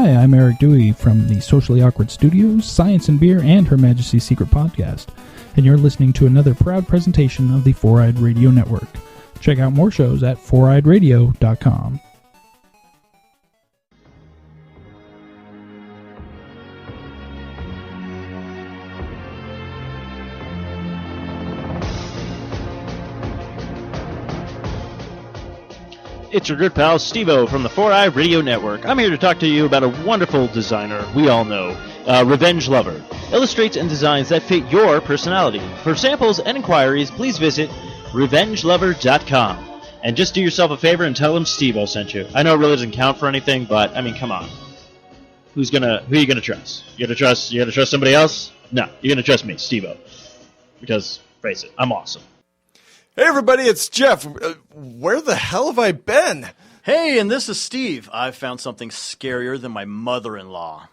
Hi, I'm Eric Dewey from the Socially Awkward Studios, Science and Beer, and Her Majesty's Secret Podcast, and you're listening to another proud presentation of the Four-Eyed Radio Network. Check out more shows at foureyedradio.com. It's your good pal, Steve-O from the Four-Eyed Radio Network. I'm here to talk to you about a wonderful designer we all know, Revenge Lover. Illustrates and designs that fit your personality. For samples and inquiries, please visit revengelover.com. And just do yourself a favor and tell him Steve-O sent you. I know it really doesn't count for anything, but, I mean, come on. Who are you gonna trust? You gonna trust somebody else? No, you're gonna trust me, Steve-O. Because, face it, I'm awesome. Hey everybody, it's Jeff. Where the hell have I been? Hey, and this is Steve. I've found something scarier than my mother-in-law.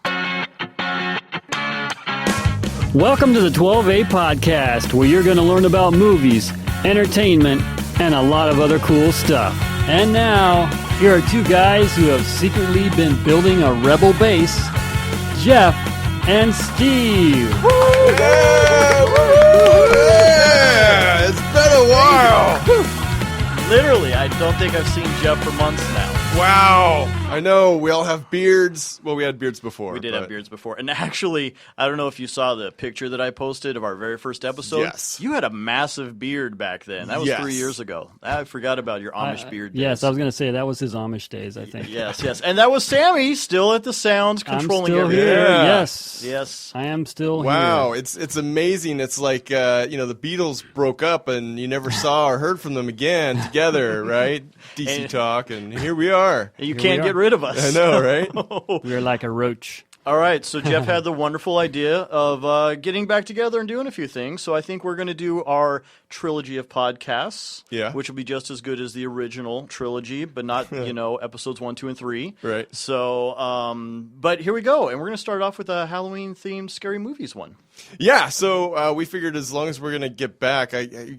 Welcome to the 12A Podcast, where you're going to learn about movies, entertainment, and a lot of other cool stuff. And now, here are two guys who have secretly been building a rebel base, Jeff and Steve. Woo! Yeah! Woo! Yeah! It's been a while. Literally, I don't think I've seen Jeff for months now. Wow. I know, we all have beards. Well, we had beards before. We did have beards before. And actually, I don't know if you saw the picture that I posted of our very first episode. Yes. You had a massive beard back then. That was 3 years ago. I forgot about your Amish beard days. Yes, I was going to say that was his Amish days, I think. Yes. And that was Sammy, still at the sounds, controlling I'm still everything. here. Yeah. Yes, I am still here. Wow, it's amazing. It's like, the Beatles broke up and you never saw or heard from them again together, right? DC Talk, and here we are. You can't get rid of us. I know, right? We're like a roach. All right, so Jeff had the wonderful idea of getting back together and doing a few things. So I think we're going to do our trilogy of podcasts, which will be just as good as the original trilogy, but not, episodes 1, 2, and 3. Right. So, but here we go. And we're going to start off with a Halloween-themed scary movies one. Yeah, so we figured as long as we're going to get back, I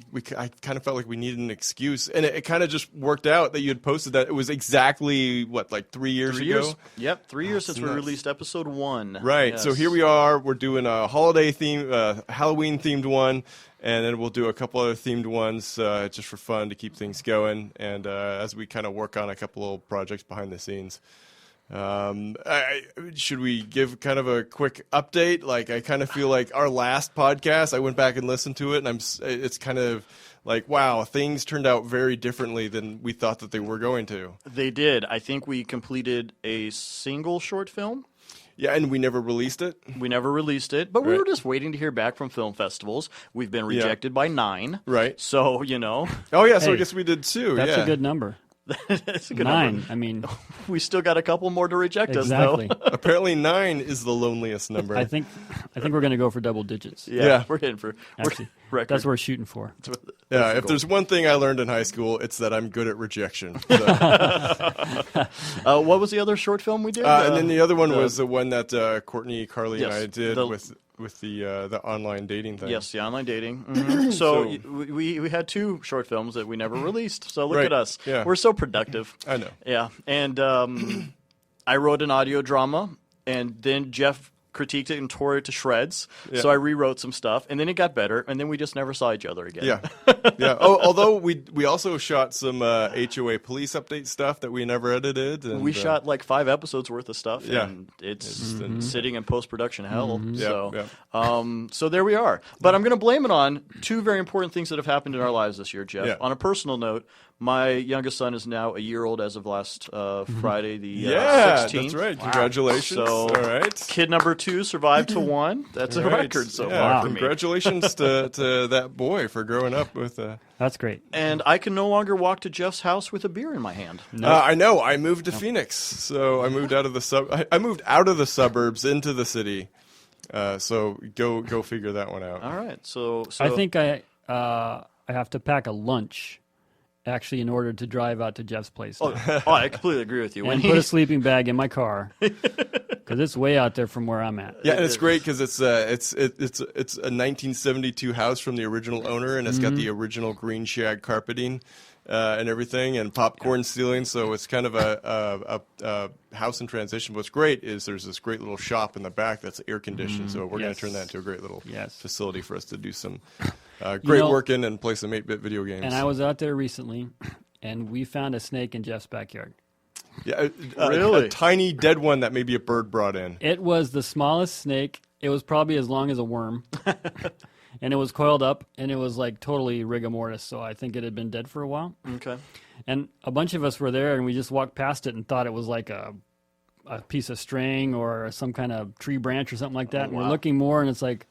kind of felt like we needed an excuse. And it kind of just worked out that you had posted that. It was exactly, 3 years ago? 3 years. Yep, 3 years since we released episode 1. Right, Yes. So here we are. We're doing a holiday theme, Halloween-themed one. And then we'll do a couple other themed ones just for fun to keep things going. And as we kind of work on a couple little projects behind the scenes. Should we give kind of a quick update? Like, I kind of feel like our last podcast, I went back and listened to it, and it's kind of like, wow, things turned out very differently than we thought that they were going to. They did. I think we completed a single short film. Yeah, and we never released it. But we were just waiting to hear back from film festivals. We've been rejected by 9. Right. So, Oh, yeah, so I guess we did 2. That's a good number. That's a good 9. number. I mean, we still got a couple more to reject exactly. us, though. Apparently 9 is the loneliest number. I think we're going to go for double digits. Yeah. We're hitting for Actually, record. that's what we're shooting for. Yeah, if there's one thing I learned in high school, it's that I'm good at rejection. So. What was the other short film we did? And then the other one was the one that Courtney, Carly, and I did with the online dating thing. Yes, the online dating. Mm-hmm. So we had 2 short films that we never released. So look at us. Yeah. We're so productive. I know. Yeah. And I wrote an audio drama, and then Jeff critiqued it and tore it to shreds. Yeah. So I rewrote some stuff, and then it got better, and then we just never saw each other again. Yeah. Yeah. Although we also shot some HOA police update stuff that we never edited. And, we shot like 5 episodes worth of stuff, and it's sitting in post-production hell. Mm-hmm. So there we are. But I'm going to blame it on 2 very important things that have happened in our lives this year, Jeff. Yeah. On a personal note, my youngest son is now a year old as of last Friday, the 16th. That's right. Wow. Congratulations. So, all right. Kid number 2 survived to 1. That's a record so far for me. Congratulations to that boy for growing up with That's great. And I can no longer walk to Jeff's house with a beer in my hand. I know. I moved to Phoenix, so I moved out of the I moved out of the suburbs into the city. So go figure that one out. All right. So I think I have to pack a lunch, actually, in order to drive out to Jeff's place. I completely agree with you. And put a sleeping bag in my car because it's way out there from where I'm at. Yeah, and it's great because it's a 1972 house from the original owner, and it's got the original green shag carpeting. and everything, and popcorn stealing. So it's kind of a house in transition. What's great is there's this great little shop in the back that's air conditioned. So we're going to turn that into a great little facility for us to do some great work in and play some 8-bit video games. And I was out there recently, and we found a snake in Jeff's backyard. Yeah, really? A tiny dead one that maybe a bird brought in. It was the smallest snake. It was probably as long as a worm. And it was coiled up, and it was like totally rigor mortis, so I think it had been dead for a while. Okay. And a bunch of us were there, and we just walked past it and thought it was like a piece of string or some kind of tree branch or something like that. And we're looking more, and it's like,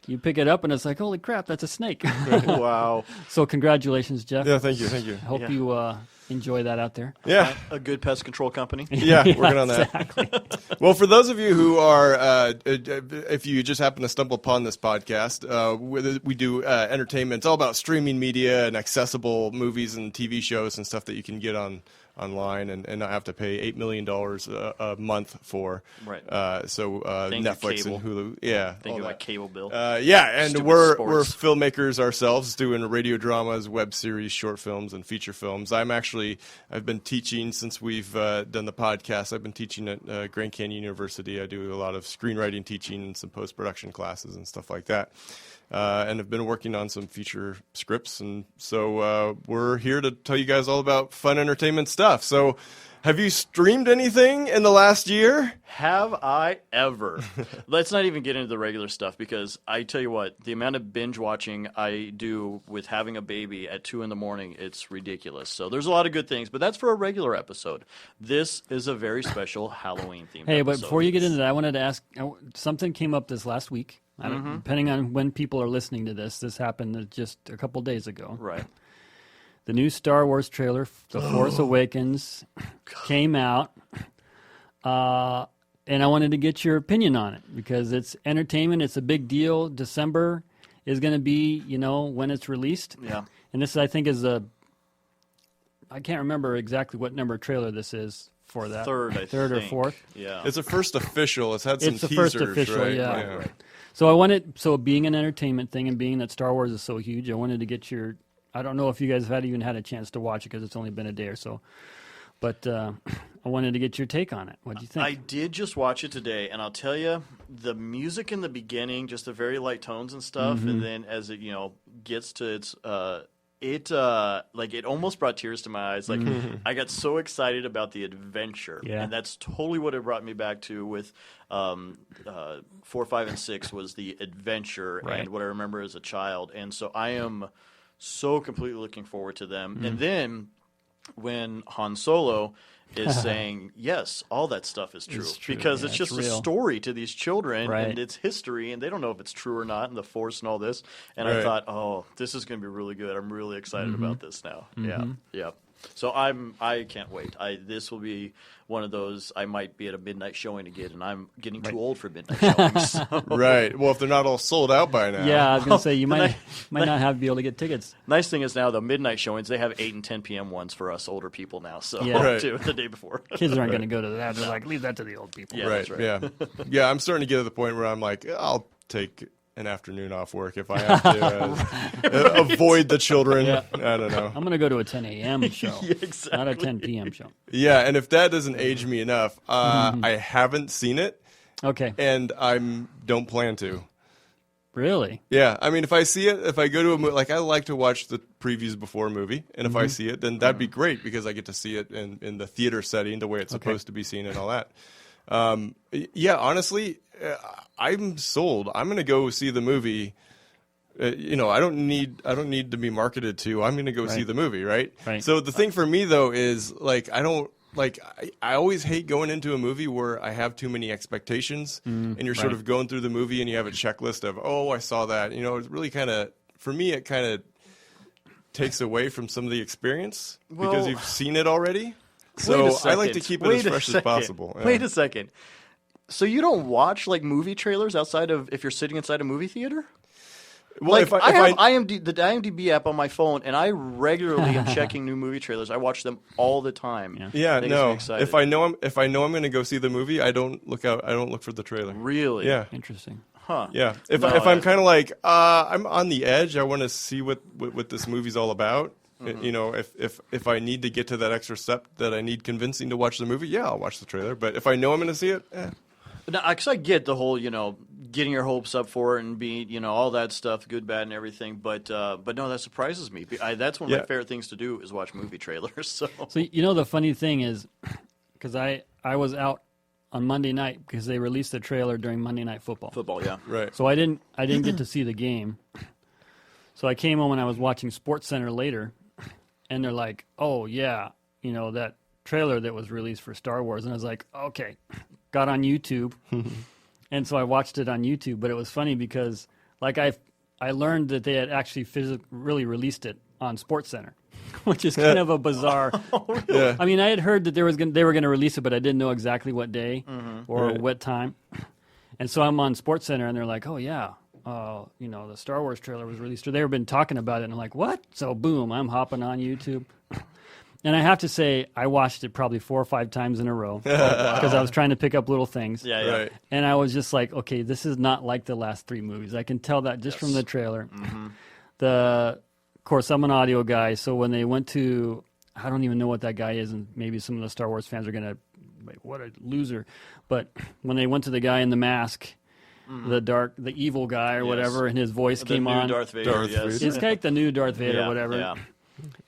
you pick it up, and it's like, holy crap, that's a snake. Wow. So congratulations, Jeff. Yeah, thank you. Hope you enjoy that out there. Yeah. A good pest control company. Yeah, working on that. Exactly. Well, for those of you who are, if you just happen to stumble upon this podcast, we do entertainment. It's all about streaming media and accessible movies and TV shows and stuff that you can get online and not have to pay $8 million a month for. Right. So Thank Netflix you, and Hulu. Yeah. Thank you, my cable bill. Yeah, and Stupid we're sports. filmmakers ourselves, doing radio dramas, web series, short films, and feature films. I've been teaching since we've done the podcast. I've been teaching at Grand Canyon University. I do a lot of screenwriting teaching and some post-production classes and stuff like that. And have been working on some feature scripts. And so we're here to tell you guys all about fun entertainment stuff. So have you streamed anything in the last year? Have I ever? Let's not even get into the regular stuff, because I tell you what, the amount of binge watching I do with having a baby at 2 a.m, it's ridiculous. So there's a lot of good things, but that's for a regular episode. This is a very special Halloween themed Hey, episode. but before you get into that, I wanted to ask, something came up this last week. Depending on when people are listening to this happened just a couple days ago. Right. The new Star Wars trailer, The Force Awakens, came out, and I wanted to get your opinion on it because it's entertainment. It's a big deal. December is going to be, when it's released. Yeah. And this, I think, is I can't remember exactly what number trailer this is for that. Third, I Third or think. fourth. Yeah. It's a first official. It's had some It's the teasers, first official, right? yeah. Right. So being an entertainment thing and being that Star Wars is so huge, I wanted to get your. I don't know if you guys have even had a chance to watch it because it's only been a day or so, but I wanted to get your take on it. What do you think? I did just watch it today, and I'll tell you, the music in the beginning, just the very light tones and stuff, and then as it gets to its it almost brought tears to my eyes. Like I got so excited about the adventure, and that's totally what it brought me back to with 4, 5, and 6 was the adventure and what I remember as a child, and so I am so completely looking forward to them. And then when Han Solo is saying, yes, all that stuff is true. Because it's just a story to these children, and it's history, and they don't know if it's true or not, and the Force and all this. And I thought, oh, this is going to be really good. I'm really excited about this now. Yeah. So I can't wait. This will be one of those. I might be at a midnight showing again, and I'm getting too old for midnight showings. So. Right. Well, if they're not all sold out by now. Yeah, I was going to say you might not be able to get tickets. Nice thing is now the midnight showings, they have 8 and 10 p.m. ones for us older people now. So too, the day before. Kids aren't going to go to that. They're like, leave that to the old people. Yeah, right. That's right. Yeah. Yeah. I'm starting to get to the point where I'm like, I'll take an afternoon off work if I have to avoid the children. Yeah. I don't know. I'm going to go to a 10 a.m. show, exactly. not a 10 p.m. show. Yeah, and if that doesn't age me enough, I haven't seen it. Okay. And I don't plan to. Really? Yeah, I mean, if I see it, if I go to a movie, like I like to watch the previews before a movie, and if I see it, then that'd be great because I get to see it in the theater setting, the way it's supposed to be seen and all that. Yeah, honestly, I'm sold. I'm going to go see the movie. I don't need to be marketed to. I'm going to go see the movie, right? So the thing for me though is like I always hate going into a movie where I have too many expectations, and you're sort of going through the movie and you have a checklist of I saw that. It's really kind of for me it kind of takes away from some of the experience because you've seen it already. So I like to keep it as fresh as possible. Yeah. Wait a second. So you don't watch like movie trailers outside of if you're sitting inside a movie theater? Well, like I have the IMDb app on my phone, and I regularly am checking new movie trailers. I watch them all the time. Yeah, no. If I know I'm going to go see the movie, I don't look for the trailer. Really? Yeah. Interesting. Huh. Yeah. If I'm kind of like I'm on the edge, I want to see what this movie's all about. You know, if I need to get to that extra step that I need convincing to watch the movie, yeah, I'll watch the trailer. But if I know I'm going to see it, Because I get the whole, getting your hopes up for it and being, all that stuff, good, bad, and everything. But no, that surprises me. That's one of my favorite things to do is watch movie trailers. So the funny thing is, because I was out on Monday night because they released the trailer during Monday Night Football. Football, yeah, right. So I didn't get to see the game. So I came home and I was watching SportsCenter later, and they're like, "Oh yeah, that trailer that was released for Star Wars," and I was like, "Okay." Got on YouTube, and so I watched it on YouTube. But it was funny because, I learned that they had actually really released it on SportsCenter, which is kind of a bizarre. Oh, really? Yeah. I mean, I had heard that they were going to release it, but I didn't know exactly what day or what time. And so I'm on SportsCenter, and they're like, "Oh yeah, the Star Wars trailer was released." Or they've been talking about it, and I'm like, "What?" So boom, I'm hopping on YouTube. And I have to say, I watched it probably 4 or 5 times in a row because I was trying to pick up little things. Yeah. Right. And I was just like, okay, this is not like the last 3 movies. I can tell that just from the trailer. Of course, I'm an audio guy, so when they went to, I don't even know what that guy is, and maybe some of the Star Wars fans are going to, like, what a loser. But when they went to the guy in the mask, the evil guy or whatever, and his voice came on. Darth Vader, yes. It's like the new Darth Vader Yeah, or whatever. yeah.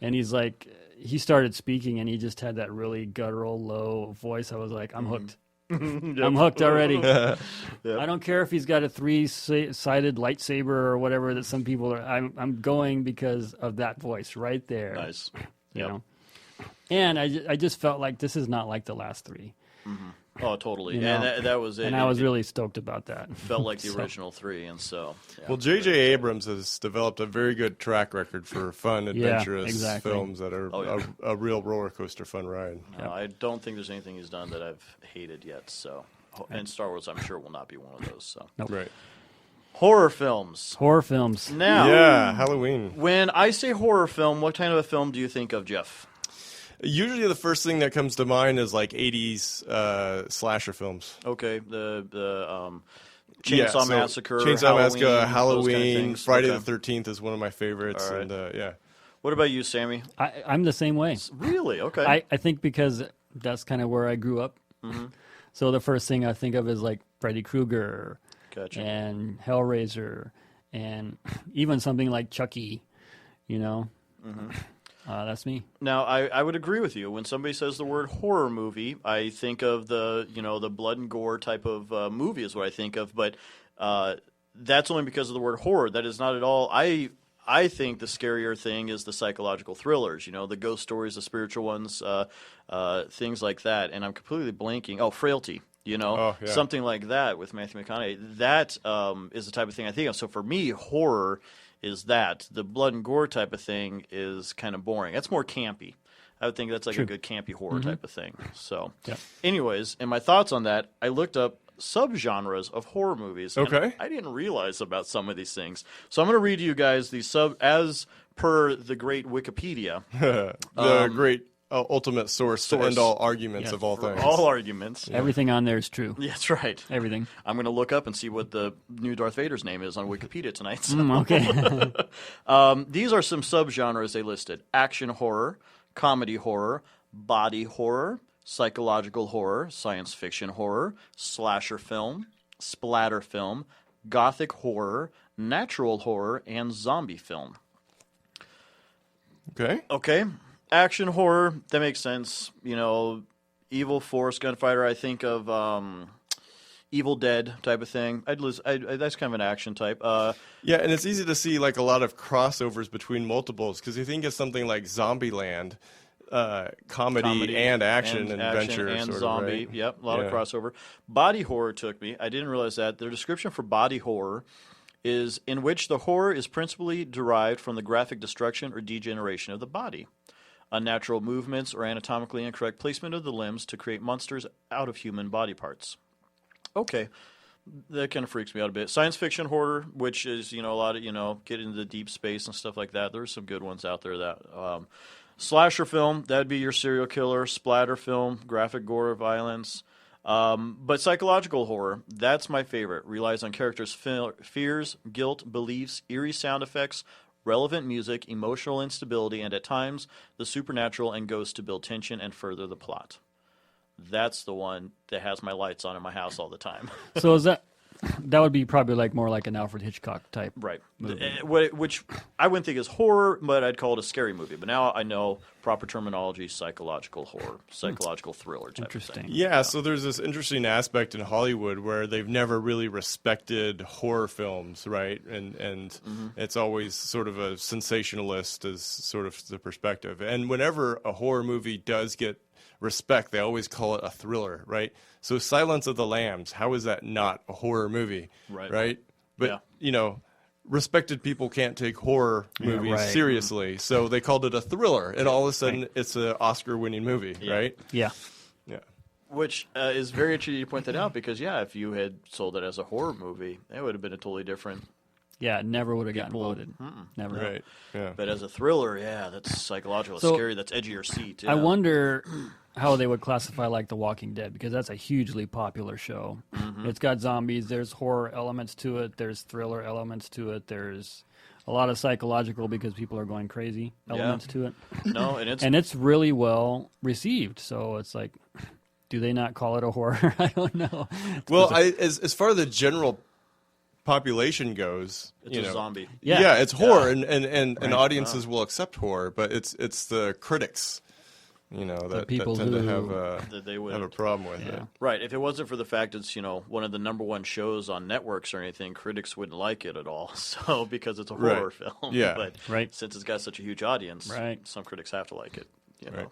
And he's like, he started speaking, and he just had that really guttural, low voice. I was like, I'm hooked. I'm hooked already. I don't care if he's got a 3-sided lightsaber or whatever that some people are. I'm going because of that voice right there. Nice. You know? And I just felt like this is not like the last 3. Oh, totally. You know? And that was it. And I was really stoked about that. Felt like the original 3, and so. Yeah. Well, J.J. Abrams has developed a very good track record for fun, adventurous films that are a real roller coaster fun ride. I don't think there's anything he's done that I've hated yet. So, and Star Wars, I'm sure, will not be one of those. So. Nope. Right. Horror films. Now, Halloween. When I say horror film, what kind of a film do you think of, Jeff? Usually the first thing that comes to mind is like 80s slasher films. Okay, the Chainsaw Massacre, Chainsaw Massacre, Halloween, kind of things. Friday the 13th is one of my favorites. All right. And What about you, Sammy? I'm the same way. Really? Okay. I think because that's kind of where I grew up. So the first thing I think of is like Freddy Krueger and Hellraiser and even something like Chucky, That's me. Now, I would agree with you. When somebody says the word horror movie, I think of the blood and gore type of movie is what I think of. But that's only because of the word horror. That is not at all. I think the scarier thing is the psychological thrillers. The ghost stories, the spiritual ones, things like that. And I'm completely blanking. Oh, Frailty. Something like that with Matthew McConaughey. That is the type of thing I think of. So for me, horror is that. The blood and gore type of thing is kind of boring. That's more campy. I would think that's like a good campy horror type of thing. So, anyways, and my thoughts on that, I looked up subgenres of horror movies. Okay. And I didn't realize about some of these things. So I'm going to read to you guys these as per the great Wikipedia. the great ultimate source to end all arguments of all things. All arguments. Yeah. Everything on there is true. Yeah, that's right. Everything. I'm going to look up and see what the new Darth Vader's name is on Wikipedia tonight. So. Okay. These are some subgenres they listed: action horror, comedy horror, body horror, psychological horror, science fiction horror, slasher film, splatter film, gothic horror, natural horror, and zombie film. Okay. Action horror, that makes sense. Evil Force, Gunfighter, I think of Evil Dead type of thing. That's kind of an action type. And it's easy to see like a lot of crossovers between multiples because you think of something like Zombieland, comedy and action and adventure. And sort zombie, of, right? Yep, a lot of crossover. Body horror took me. I didn't realize that. Their description for body horror is in which the horror is principally derived from the graphic destruction or degeneration of the body. Unnatural movements or anatomically incorrect placement of the limbs to create monsters out of human body parts. Okay, that kind of freaks me out a bit. Science fiction horror, which is, a lot of, get into the deep space and stuff like that. There's some good ones out there that... Slasher film, that'd be your serial killer. Splatter film, graphic gore, violence. But psychological horror, that's my favorite. Relies on characters' fears, guilt, beliefs, eerie sound effects, relevant music, emotional instability, and at times the supernatural and ghosts to build tension and further the plot. That's the one that has my lights on in my house all the time. So is that would be probably like more like an Alfred Hitchcock type right. movie. Which I wouldn't think is horror, but I'd call it a scary movie. But now I know proper terminology, psychological horror, psychological thriller type Interesting. of thing. Yeah, so there's this interesting aspect in Hollywood where they've never really respected horror films, right? And it's always sort of a sensationalist as sort of the perspective. And whenever a horror movie does get respect, they always call it a thriller, right? So Silence of the Lambs, how is that not a horror movie, right? But, respected people can't take horror movies seriously, so they called it a thriller, and all of a sudden it's an Oscar-winning movie, right? Yeah. Yeah. Which is very interesting you point that out because, if you had sold it as a horror movie, it would have been a totally different... Yeah, it never would have gotten voted. Never. Right, yeah. But as a thriller, that's psychological, So, scary, that's edge of your seat. I wonder how they would classify like The Walking Dead, because that's a hugely popular show. It's got zombies, there's horror elements to it, there's thriller elements to it, there's a lot of psychological because people are going crazy elements to it. No, and it's really well received, so it's like, do they not call it a horror? I don't know. Well, as far as the general population goes, it's a zombie. Yeah, it's horror, and audiences will accept horror, but it's the critics, that people tend to who- have a problem with it. Right. If it wasn't for the fact it's, one of the number one shows on networks or anything, critics wouldn't like it at all. So, because it's a horror film. Yeah. But since it's got such a huge audience, Right. some critics have to like it, Right.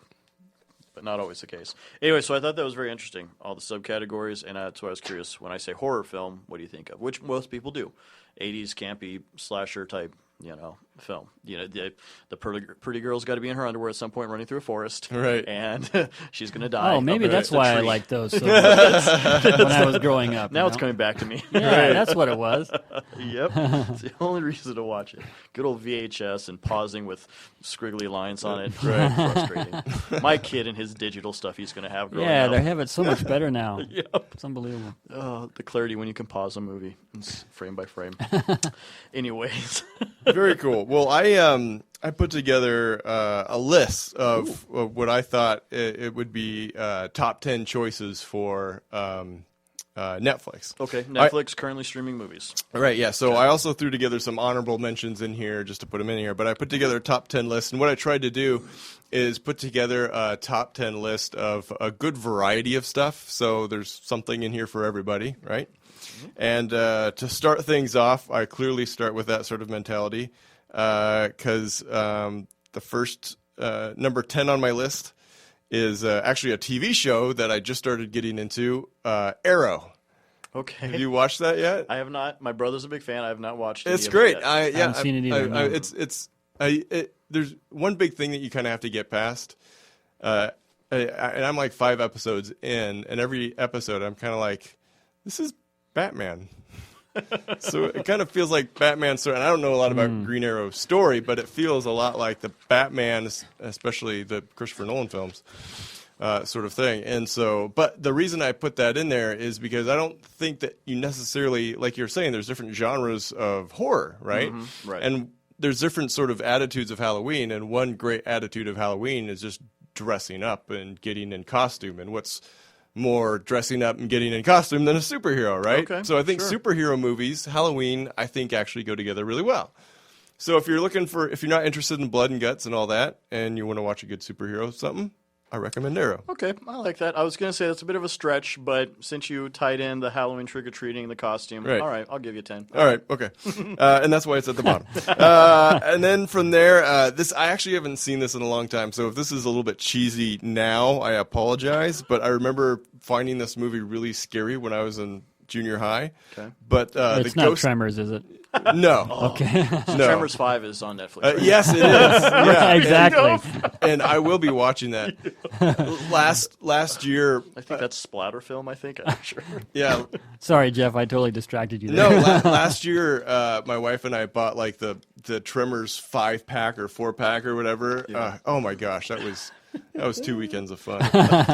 But not always the case. Anyway, so I thought that was very interesting, all the subcategories, and that's why I was curious. When I say horror film, what do you think of? Which most people do. 80s campy slasher type, film. The pretty girl's got to be in her underwear at some point running through a forest. Right. And she's going to die. Oh, maybe up that's against a why I tree. liked those so much when I was growing up. Now it's coming back to me. Yeah, that's what it was. Yep. It's the only reason to watch it. Good old VHS and pausing with squiggly lines on it. Right. Frustrating. My kid and his digital stuff he's going to have growing Yeah, up. they have it so much better now. Yep. It's unbelievable. The clarity when you can pause a movie. It's frame by frame. Anyways. Very cool. Well, I put together a list of what I thought it would be top 10 choices for Netflix. Okay, Netflix currently streaming movies. Right, yeah. So I also threw together some honorable mentions in here just to put them in here. But I put together a top 10 list. And what I tried to do is put together a top 10 list of a good variety of stuff. So there's something in here for everybody, right? And to start things off, I clearly start with that sort of mentality because the first number 10 on my list is actually a TV show that I just started getting into, Arrow. Okay. Have you watched that yet? I have not. My brother's a big fan. I have not watched it. It's great. Yet. haven't seen it either, no. There's one big thing that you kind of have to get past. And I'm like 5 episodes in, and every episode I'm kind of like, this is Batman. So it kind of feels like Batman story. And I don't know a lot about Green Arrow's story, but it feels a lot like the Batman, especially the Christopher Nolan films, sort of thing. And so, but the reason I put that in there is because I don't think that you necessarily, like you're saying, there's different genres of horror, right? Right. And there's different sort of attitudes of Halloween. And one great attitude of Halloween is just dressing up and getting in costume. And what's more dressing up and getting in costume than a superhero, right? Okay, so I think sure. superhero movies, Halloween, I think actually go together really well. So if you're not interested in blood and guts and all that, and you want to watch a good superhero something, I recommend Arrow. Okay, I like that. I was going to say that's a bit of a stretch, but since you tied in the Halloween trick-or-treating, the costume, Right. all right, I'll give you 10. All right, okay. And that's why it's at the bottom. And then from there, I actually haven't seen this in a long time, so if this is a little bit cheesy now, I apologize, but I remember finding this movie really scary when I was in junior high. Okay. But It's not Tremors, is it? No. Okay. No. Tremors 5 is on Netflix. Right? Yes, it is. Yeah. Exactly. And I will be watching that. Last year, I think that's splatter film, I'm not sure. yeah. Sorry, Jeff, I totally distracted you No, there. last year, my wife and I bought like the Tremors 5-pack or 4-pack or whatever. Yeah. Oh my gosh, that was That was 2 weekends of fun.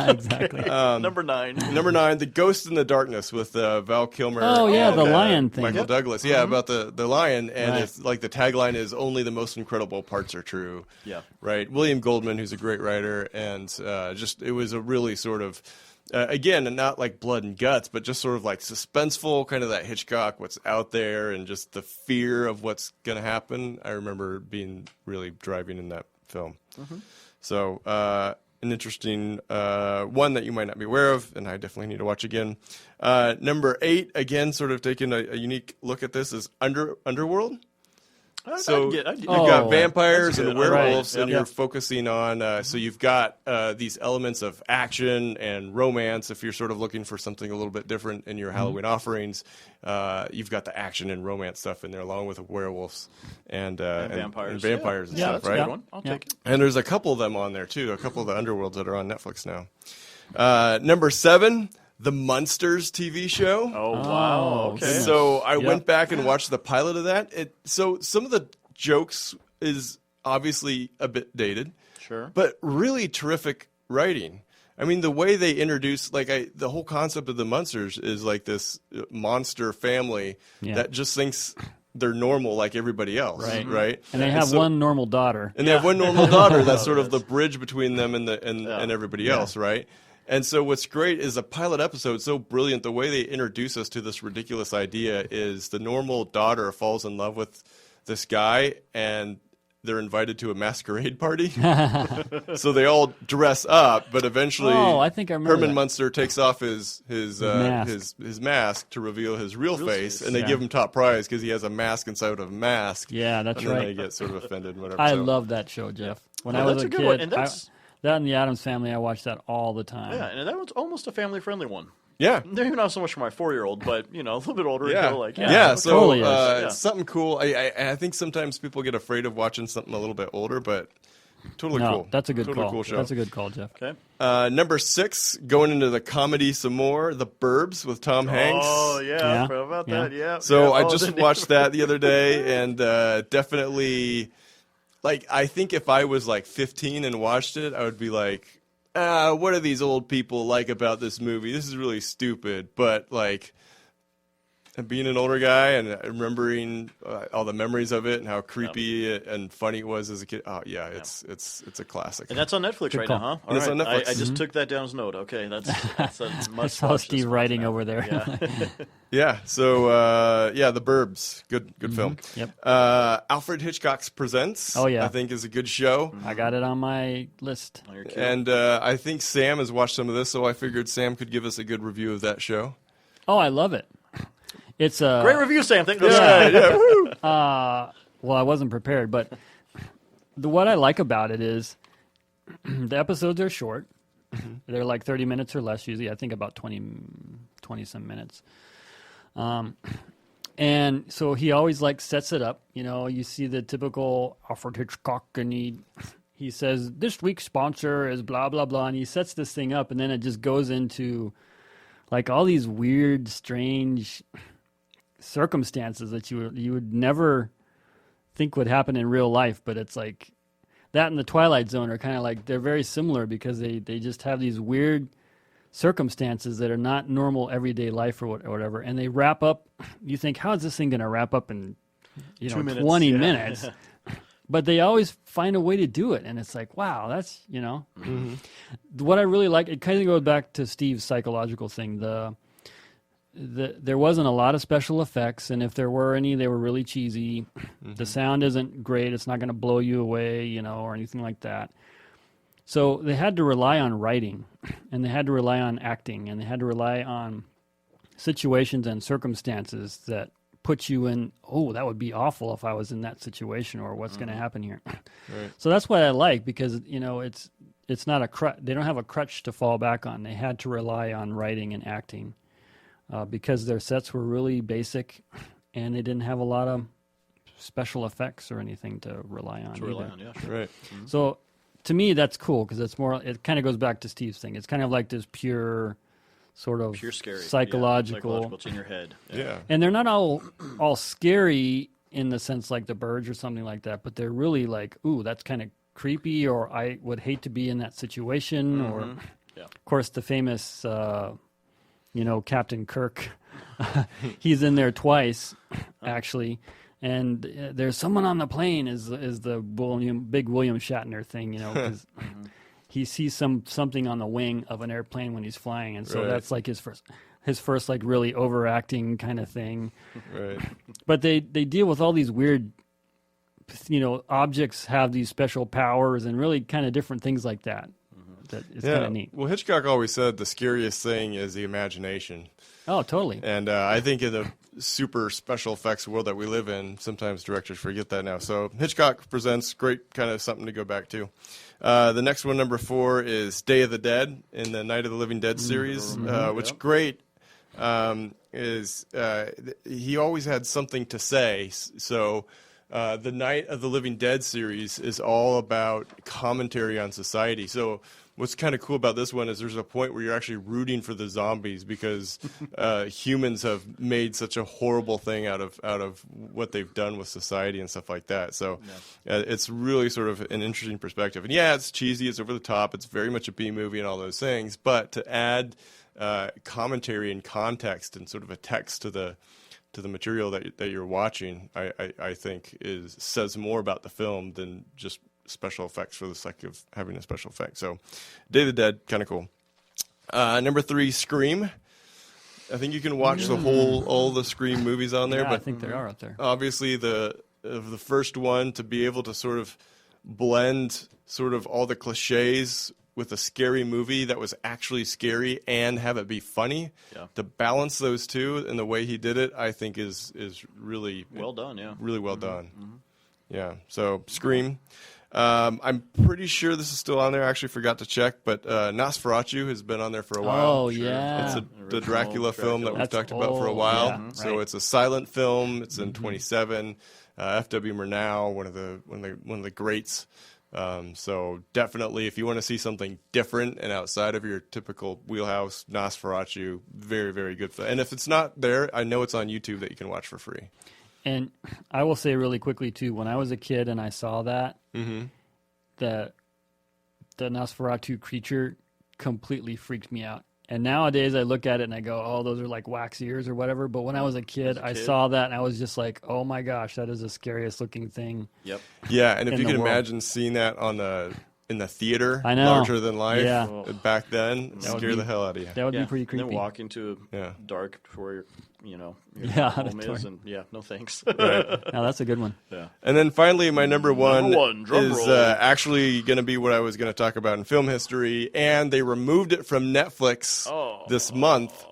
Exactly. Number 9. Number 9, The Ghost in the Darkness with Val Kilmer. Oh, yeah, and, the lion thing. Michael Douglas. Yeah, about the lion. And Right. it's like the tagline is only the most incredible parts are true. Yeah. Right. William Goldman, who's a great writer. And it was a really sort of, again, not like blood and guts, but just sort of like suspenseful, kind of that Hitchcock, what's out there and just the fear of what's going to happen. I remember being really driving in that film. Mm-hmm. So, an interesting one that you might not be aware of, and I definitely need to watch again. Number 8, again, sort of taking a unique look at this, is Underworld. So you've got vampires and werewolves, right. and you're focusing on. So you've got these elements of action and romance. If you're sort of looking for something a little bit different in your Halloween offerings, you've got the action and romance stuff in there, along with the werewolves and vampires, and stuff, that's a right? good one. I'll take it. And there's a couple of them on there too. A couple of the Underworlds that are on Netflix now. Number 7. The Munsters TV show. Oh, wow. Okay. So I went back and watched the pilot of that. So some of the jokes is obviously a bit dated. Sure. But really terrific writing. I mean, the way they introduce, the whole concept of the Munsters is like this monster family that just thinks they're normal like everybody else, right? And they have one normal daughter. And they have one normal daughter that's sort of the bridge between them and everybody else, right? And so what's great is a pilot episode so brilliant. The way they introduce us to this ridiculous idea is the normal daughter falls in love with this guy, and they're invited to a masquerade party. So they all dress up, but eventually I think I remember Herman that. Munster takes off his mask to reveal his real face, and they give him top prize because he has a mask inside of a mask. Yeah, that's and right. then they get sort of offended and whatever. I love that show, Jeff. When I was a good kid, one. And that's... that and the Addams Family, I watched that all the time. Yeah, and that one's almost a family-friendly one. Yeah. Maybe not so much for my 4-year-old, but, a little bit older. Yeah. So totally is. something cool. I think sometimes people get afraid of watching something a little bit older, but totally cool. That's a good totally call. Cool show. That's a good call, Jeff. Okay. Number 6, going into the comedy some more, The Burbs with Tom Hanks. Oh, yeah. I forgot about that. Yeah. So I just watched that the other day, and definitely, I think if I was 15 and watched it, I would be like, what do these old people like about this movie? This is really stupid. But being an older guy and remembering all the memories of it and how creepy and funny it was as a kid. Oh yeah, it's a classic. And that's on Netflix right now, huh? It's on Netflix. I just took that down as note. Okay, that's a must. I saw Steve writing over there. Yeah. Yeah. So The Burbs, good film. Yep. Alfred Hitchcock's Presents. Oh, yeah. I think is a good show. I got it on my list. And I think Sam has watched some of this, so I figured Sam could give us a good review of that show. Oh, I love it. It's a Great review, Sam. Thank you. Yeah. well, I wasn't prepared, but what I like about it is the episodes are short. They're like 30 minutes or less usually. I think about 20-some minutes. And so he always sets it up. You see the typical Alfred Hitchcock, and he says, this week's sponsor is blah, blah, blah. And he sets this thing up, and then it just goes into all these weird, strange circumstances that you would never think would happen in real life. But it's that and the Twilight Zone are kind of they're very similar because they just have these weird circumstances that are not normal everyday life or whatever. And they wrap up, you think, how is this thing going to wrap up in 2 minutes, 20 minutes? But they always find a way to do it. And it's wow, that's, What I really like, it kind of goes back to Steve's psychological thing. There wasn't a lot of special effects, and if there were any, they were really cheesy. The sound isn't great. It's not going to blow you away, or anything like that. So they had to rely on writing, and they had to rely on acting, and they had to rely on situations and circumstances that put you in, oh, that would be awful if I was in that situation, or what's going to happen here. Right. So that's what I like, because, it's not a crutch. They don't have a crutch to fall back on. They had to rely on writing and acting. Because their sets were really basic, and they didn't have a lot of special effects or anything to rely on. Yeah, sure. Right. So, to me, that's cool because it's more. It kind of goes back to Steve's thing. It's kind of like this pure, sort of scary, psychological. It's in your head. Yeah. And they're not all scary in the sense like The Birds or something like that, but they're really ooh, that's kind of creepy, or I would hate to be in that situation, or of course the famous, Captain Kirk. He's in there twice, actually. And there's someone on the plane is the big William Shatner thing, because he sees something on the wing of an airplane when he's flying, and so that's like his first like really overacting kind of thing. Right. But they deal with all these weird, objects have these special powers and really kind of different things like that. That is kind of neat. Well, Hitchcock always said the scariest thing is the imagination. Oh, totally. And I think in the super special effects world that we live in, sometimes directors forget that now. So Hitchcock presents great kind of something to go back to. The next one, number 4, is Day of the Dead in the Night of the Living Dead series, which great is he always had something to say. So the Night of the Living Dead series is all about commentary on society. So what's kind of cool about this one is there's a point where you're actually rooting for the zombies because humans have made such a horrible thing out of what they've done with society and stuff like that. So it's really sort of an interesting perspective. And yeah, it's cheesy, it's over the top, it's very much a B movie and all those things. But to add commentary and context and sort of a text to the material that you're watching, I think says more about the film than just special effects for the sake of having a special effect. So Day of the Dead, kind of cool. Number 3, Scream. I think you can watch all the Scream movies on there. Yeah, but I think they are out there. Obviously the first one, to be able to sort of blend sort of all the cliches with a scary movie that was actually scary and have it be funny, to balance those two and the way he did it, I think is really well done. Yeah, really well done. Yeah. So Scream. I'm pretty sure this is still on there. I actually forgot to check, but Nosferatu has been on there for a while. Oh, yeah. It's the Dracula film that we've talked about for a while. Yeah, so right. it's a silent film. It's in 27. F.W. Murnau, one of the greats. So definitely, if you want to see something different and outside of your typical wheelhouse, Nosferatu, very, very good. And if it's not there, I know it's on YouTube that you can watch for free. And I will say really quickly, too, when I was a kid and I saw that, the Nosferatu creature completely freaked me out. And nowadays I look at it and I go, oh, those are like wax ears or whatever. But when I was a kid, I saw that and I was just like, oh, my gosh, that is the scariest looking thing. Yep. Yeah, and if you can imagine seeing that in the theater, I know. larger than life, back then, it'd scare the hell out of you. That would be pretty creepy. And then walk into dark where your home is, and no thanks. Right. Now that's a good one. Yeah. And then finally, my number one drum is roll. actually going to be what I was going to talk about in film history, and they removed it from Netflix this month.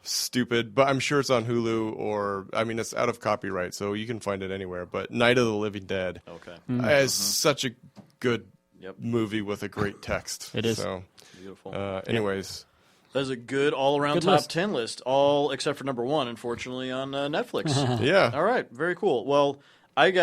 Stupid, but I'm sure it's on Hulu it's out of copyright, so you can find it anywhere. But Night of the Living Dead is such a good movie with a great text. It is. So, beautiful. Anyways. That's a good all-around Good top list. 10 list, all except for number 1, unfortunately, on Netflix. Yeah. All right, very cool. Well, I've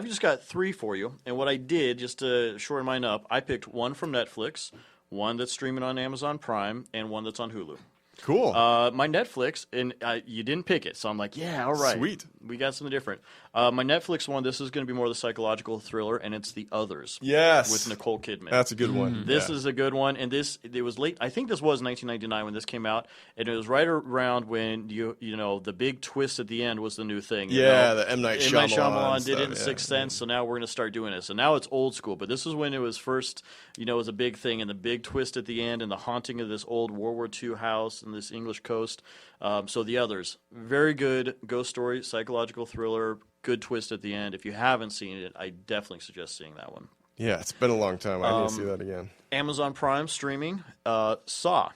just got 3 for you, and what I did, just to shorten mine up, I picked one from Netflix, one that's streaming on Amazon Prime, and one that's on Hulu. Cool. My Netflix, and you didn't pick it, so I'm like, yeah, all right. Sweet. We got something different. My Netflix one, this is going to be more the psychological thriller, and it's The Others. Yes. With Nicole Kidman. That's a good one. This is a good one, and it was late. I think this was 1999 when this came out, and it was right around when the big twist at the end was the new thing. The M. Night M. Night Shyamalan Shyamalan did stuff, it in Sixth Sense, so now we're going to start doing this. And now it's old school, but this is when it was first, it was a big thing, and the big twist at the end, and the haunting of this old World War II house in this English coast. So The Others, very good ghost story, psychological thriller, good twist at the end. If you haven't seen it, I definitely suggest seeing that one. Yeah, it's been a long time. I need to see that again. Amazon Prime streaming, Saw.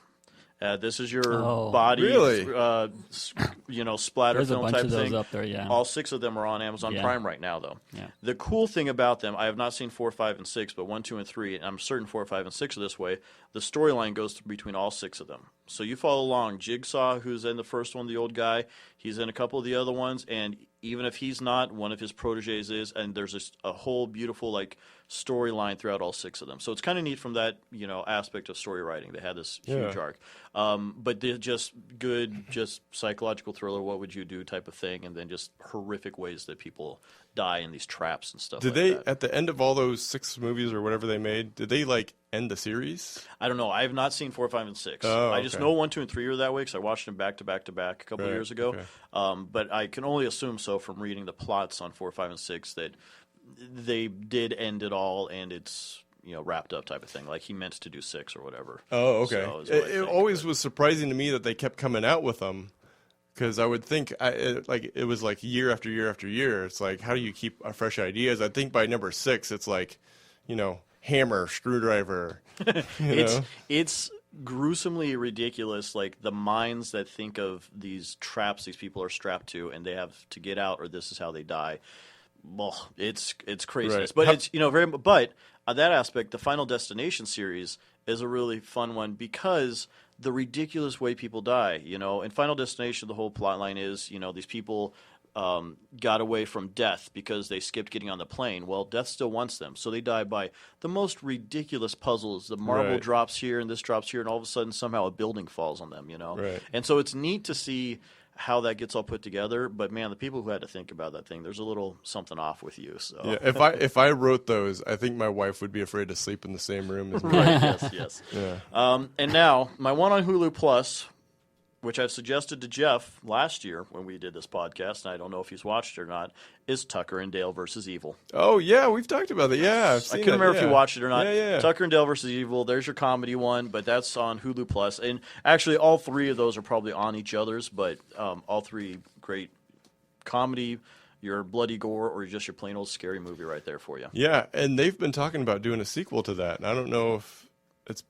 This is your body, really? splatter There's a film bunch type of those thing. up there, yeah. All 6 of them are on Amazon Prime right now, though. Yeah. The cool thing about them, I have not seen 4, 5, and 6, but 1, 2, and 3, and I'm certain 4, 5, and 6 are this way. The storyline goes between all 6 of them. So you follow along. Jigsaw, who's in the first one, the old guy, he's in a couple of the other ones, and even if he's not, one of his proteges is, and there's a whole beautiful storyline throughout all 6 of them. So it's kind of neat from that aspect of story writing. They had this huge arc, but they're just good, just psychological thriller, what would you do type of thing, and then just horrific ways that people die in these traps and stuff. Did they, at the end of all those 6 movies or whatever they made, did they like end the series? I don't know. I have not seen 4, 5, and 6. Oh, I just know 1, 2, and 3 are that way because I watched them back to back to back a couple of years ago. Okay. But I can only assume so from reading the plots on 4, 5, and 6 that they did end it all, and it's wrapped up type of thing. Like he meant to do 6 or whatever. Oh, okay. So it always was surprising to me that they kept coming out with them. Because I would think it was like year after year after year. It's like, how do you keep fresh ideas? I think by number 6, it's like, hammer, screwdriver. It's gruesomely ridiculous. Like the minds that think of these traps these people are strapped to, and they have to get out, or this is how they die. Well, it's craziness, Right. but it's very. But on that aspect, the Final Destination series is a really fun one because the ridiculous way people die, in Final Destination, the whole plot line is, these people got away from death because they skipped getting on the plane. Well, death still wants them, so they die by the most ridiculous puzzles. The marble drops here and this drops here, and all of a sudden somehow a building falls on them, Right. And so it's neat to see how that gets all put together. But man, the people who had to think about that thing, there's a little something off with you. So Yeah, if I wrote those, I think my wife would be afraid to sleep in the same room as me. Yes. Yeah. And now my one on Hulu Plus, which I've suggested to Jeff last year when we did this podcast, and I don't know if he's watched it or not, is Tucker and Dale versus Evil. Oh yeah, we've talked about that. Yeah, I couldn't remember if you watched it or not. Yeah. Tucker and Dale versus Evil. There's your comedy one, but that's on Hulu Plus. And actually, all 3 of those are probably on each other's, but all 3 great comedy, your bloody gore, or just your plain old scary movie right there for you. Yeah, and they've been talking about doing a sequel to that, and I don't know if it's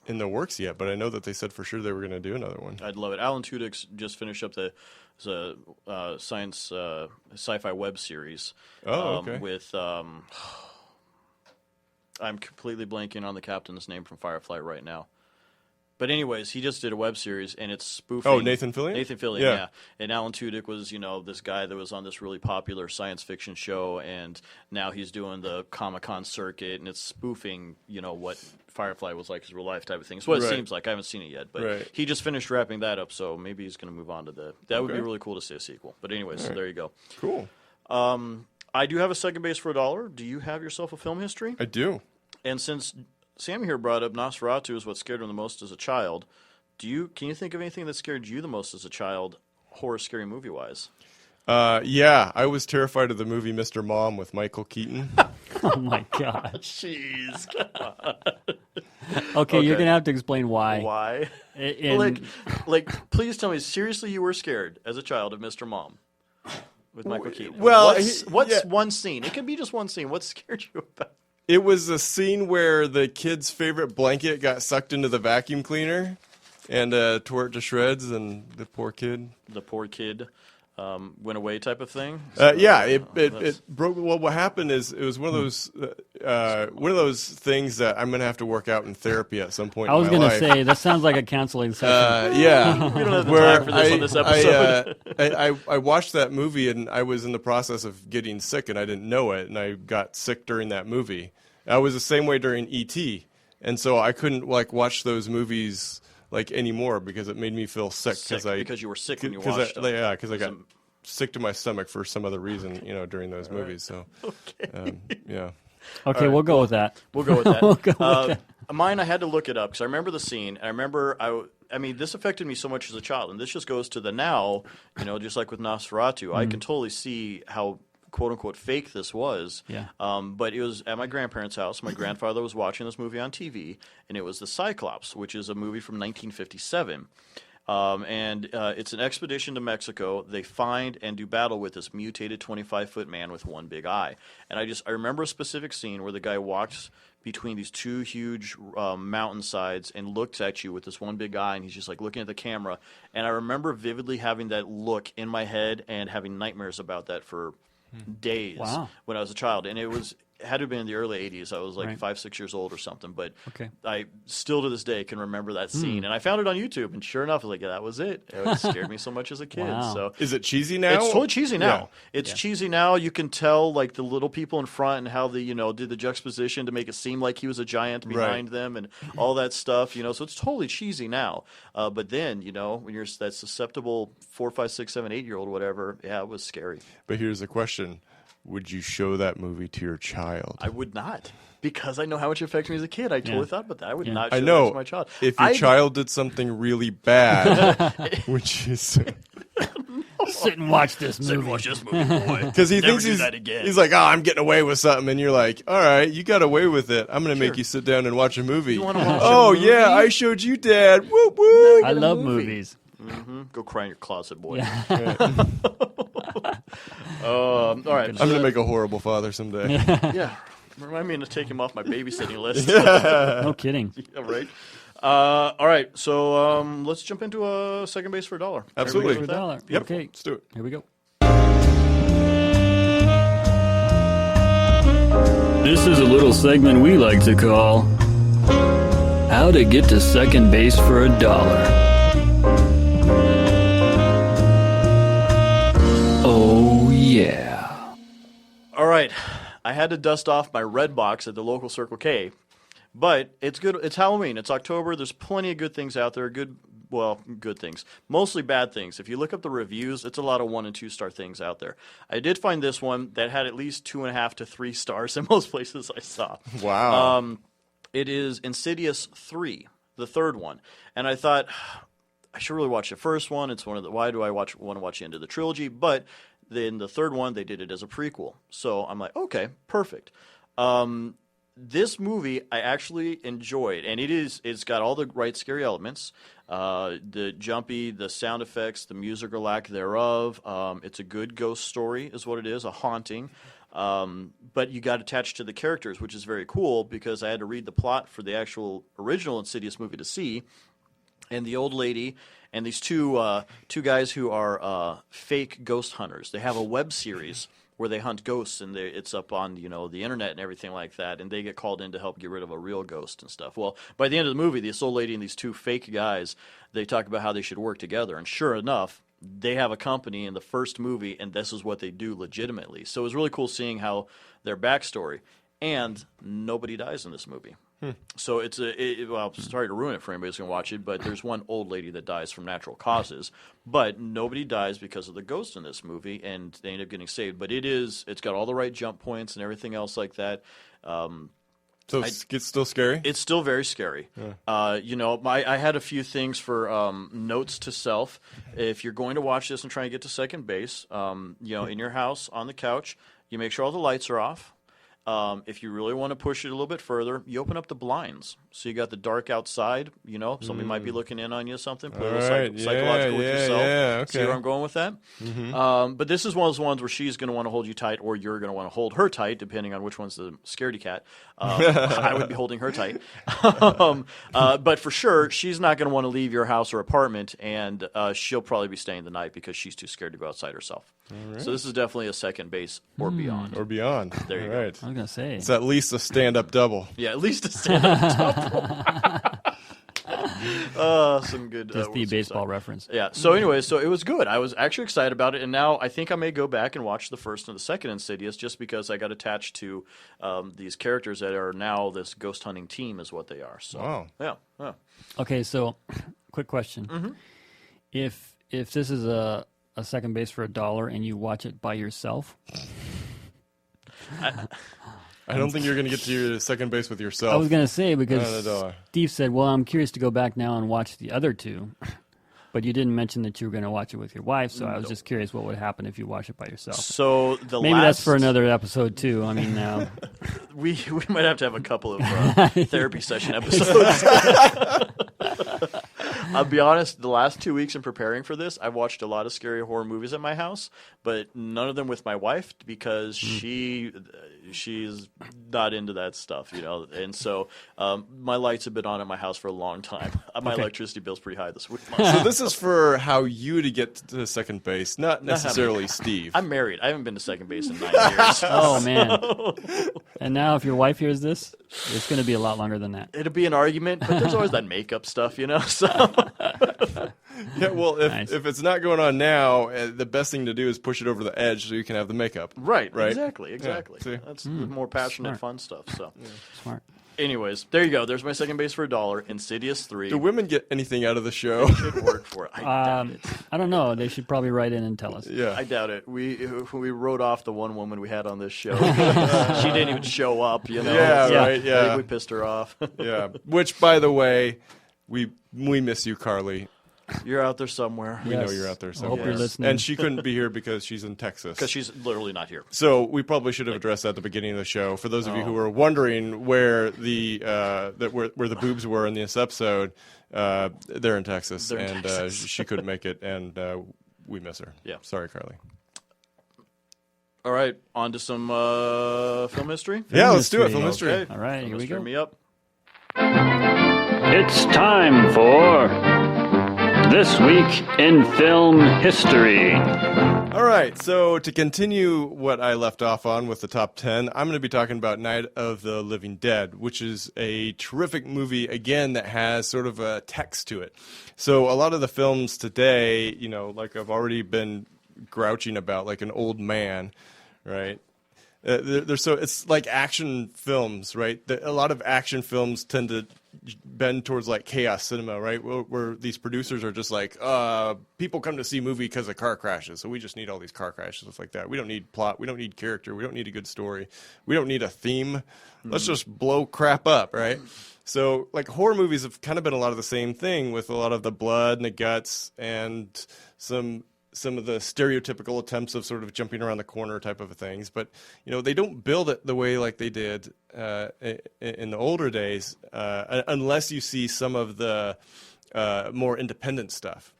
in the works yet, but I know that they said for sure they were going to do another one. I'd love it. Alan Tudyk's just finished up the science sci-fi web series. Oh, okay. With I'm completely blanking on the captain's name from Firefly right now. But anyways, he just did a web series, and it's spoofing. Oh, Nathan Fillion? Nathan Fillion, yeah. And Alan Tudyk was, this guy that was on this really popular science fiction show, and now he's doing the Comic-Con circuit, and it's spoofing, what Firefly was like as real life type of thing. It's what it seems like. I haven't seen it yet, but he just finished wrapping that up, so maybe he's going to move on to that would be really cool to see a sequel. But anyways, so there you go. Cool. I do have a second base for $1. Do you have yourself a film history? I do. And since Sammy here brought up Nosferatu is what scared him the most as a child, can you think of anything that scared you the most as a child, horror scary movie wise? Yeah, I was terrified of the movie Mr. Mom with Michael Keaton. Oh my gosh. Jeez. Okay, you're gonna have to explain why. Why? And like, please tell me seriously, you were scared as a child of Mr. Mom with Michael Keaton. Well, what's one scene? It could be just one scene. What scared you about? It was a scene where the kid's favorite blanket got sucked into the vacuum cleaner and tore it to shreds, and the poor kid Went away type of thing. It broke. Well, what happened is it was one of those things that I'm going to have to work out in therapy at some point. I was going to say that sounds like a counseling session. Yeah, we don't have the time for this on this episode. I watched that movie and I was in the process of getting sick and I didn't know it, and I got sick during that movie. I was the same way during E.T., and so I couldn't watch those movies anymore because it made me feel sick because you were sick when you watched them. Yeah, because I got sick to my stomach for some other reason, during those movies. So, yeah. Okay, we'll go with that. We'll go with that. We'll go with that. Mine, I had to look it up because I remember the scene. I remember I mean, this affected me so much as a child, and this just goes to the now. Just like with Nosferatu, I can totally see how quote unquote fake this was. Yeah. But it was at my grandparents' house. My grandfather was watching this movie on TV, and it was The Cyclops, which is a movie from 1957. And it's an expedition to Mexico. They find and do battle with this mutated 25-foot man with one big eye. And I remember a specific scene where the guy walks between these two huge mountainsides and looks at you with this one big eye, and he's just looking at the camera. And I remember vividly having that look in my head and having nightmares about that for days when I was a child. And had to have been in the early 80s. I was like 5, 6 years old or something. But Okay. I still to this day can remember that scene. And I found it on YouTube. And sure enough, I was like, yeah, that was it. It scared me so much as a kid. Wow. So Is it cheesy now? it's totally cheesy now. Yeah. It's cheesy now. You can tell like the little people in front and how they, did the juxtaposition to make it seem like he was a giant behind them and all that stuff, So it's totally cheesy now. But then, when you're that susceptible 4, 5, 6, 7, 8-year-old, whatever, yeah, it was scary. But here's the question. Would you show that movie to your child? I would not. Because I know how much it affected me as a kid. I totally thought about that. I would not show I know. that to my child. If your child did something really bad, would you say... Sit and watch this movie. Watch this movie, boy. Because he thinks he's like, I'm getting away with something, and you're like, all right, you got away with it. I'm going to make you sit down and watch a movie. You want to watch a movie? Yeah, I showed you, Dad. Woo woo. I love movies. Mm-hmm. Go cry in your closet, boy. Yeah. All right. I'm going to make a horrible father someday. Yeah. Remind me to take him off my babysitting list. No kidding. Yeah, right. All right. So let's jump into a second base for $1. Absolutely. For a dollar. Yep. Okay. Let's do it. Here we go. This is a little segment we like to call How to Get to Second Base for $1. Oh, yeah. All right. I had to dust off my red box at the local Circle K. But it's good. It's Halloween. It's October. There's plenty of good things out there. Good things. Mostly bad things. If you look up the reviews, it's a lot of 1 and 2 star things out there. I did find this one that had at least 2.5 to 3 stars in most places I saw. Wow. It is Insidious 3, the third one. And I thought, I should really watch the first one. It's one of the, why do I want to watch the end of the trilogy? But then the third one, they did it as a prequel. So I'm like, okay, perfect. This movie I actually enjoyed, and it's got all the right scary elements, the jumpy, the sound effects, the music or lack thereof. It's a good ghost story is what it is, a haunting. But you got attached to the characters, which is very cool because I had to read the plot for the actual original Insidious movie to see. And the old lady and these two guys who are fake ghost hunters. They have a web series where they hunt ghosts, and it's up on the internet and everything like that, and they get called in to help get rid of a real ghost and stuff. Well, by the end of the movie, this old lady and these two fake guys, they talk about how they should work together, and sure enough, they have a company in the first movie, and this is what they do legitimately. So it was really cool seeing how their backstory, and nobody dies in this movie. So it's sorry to ruin it for anybody who's going to watch it, but there's one old lady that dies from natural causes, but nobody dies because of the ghost in this movie, and they end up getting saved. But it's got all the right jump points and everything else like that. So it's still scary? It's still very scary. Yeah. I had a few things for notes to self. If you're going to watch this and try and get to second base, in your house on the couch, you make sure all the lights are off. If you really want to push it a little bit further, you open up the blinds. So you got the dark outside, somebody might be looking in on you or something. Play a little psychological with yourself. Yeah, okay. See where I'm going with that? Mm-hmm. But this is one of those ones where she's going to want to hold you tight or you're going to want to hold her tight, depending on which one's the scaredy cat. I would be holding her tight. But for sure, she's not going to want to leave your house or apartment, and she'll probably be staying the night because she's too scared to go outside herself. Right. So this is definitely a second base or beyond. Or beyond. There you go. Right. I was going to say. It's at least a stand-up double. Yeah, at least a stand-up double. Some good... Just the baseball reference. Yeah. So anyway, it was good. I was actually excited about it, and now I think I may go back and watch the first and the second Insidious just because I got attached to these characters that are now this ghost hunting team is what they are. So, wow. Yeah. Okay, so quick question. Mm-hmm. If this is a second base for $1 and you watch it by yourself... I don't think you're going to get to your second base with yourself. I was going to say, because Steve said, well, I'm curious to go back now and watch the other two. But you didn't mention that you were going to watch it with your wife, so I was just curious what would happen if you watch it by yourself. So maybe that's for another episode, too. I mean, we might have to have a couple of therapy session episodes. I'll be honest, the last 2 weeks in preparing for this, I've watched a lot of scary horror movies at my house, but none of them with my wife because she's not into that stuff, And so my lights have been on at my house for a long time. My electricity bill's pretty high this week. So this is for how you to get to second base, not necessarily Steve. I'm married. I haven't been to second base in 9 years. Oh, man. And now if your wife hears this, it's going to be a lot longer than that. It'll be an argument, but there's always that makeup stuff, So Yeah, well, if it's not going on now, the best thing to do is push it over the edge so you can have the makeup. Right? Exactly. Yeah, That's the more passionate, fun stuff. So, Smart. anyways, there you go. There's my second base for $1. Insidious 3. Do women get anything out of the show? They should work for it. I doubt it. I don't know. They should probably write in and tell us. Yeah. I doubt it. We wrote off the one woman we had on this show. She didn't even show up. Yeah, right. Yeah. I think we pissed her off. Yeah. Which, by the way, we miss you, Carly. You're out there somewhere. We know you're out there somewhere. Hope you're listening. And she couldn't be here because she's in Texas. Because she's literally not here. So we probably should have addressed that at the beginning of the show. For those of you who were wondering where the where the boobs were in this episode, they're in Texas, she couldn't make it, and we miss her. Yeah. Sorry, Carly. All right, on to some film history. Yeah, let's do it. Film history. history. All right, here we go. Me up. It's time for This Week in Film History. All right, so to continue what I left off on with the top 10, I'm going to be talking about Night of the Living Dead, which is a terrific movie, again, that has sort of a text to it. So a lot of the films today, like I've already been grouching about, like an old man, right? It's like action films, right? A lot of action films tend to bend towards like chaos cinema, right? Where these producers are just like, people come to see a movie because of car crashes, so we just need all these car crashes, stuff like that. We don't need plot, we don't need character, we don't need a good story, we don't need a theme. Let's just blow crap up, right? So like horror movies have kind of been a lot of the same thing, with a lot of the blood and the guts and some of the stereotypical attempts of sort of jumping around the corner type of things. But, they don't build it the way like they did in the older days, unless you see some of the more independent stuff,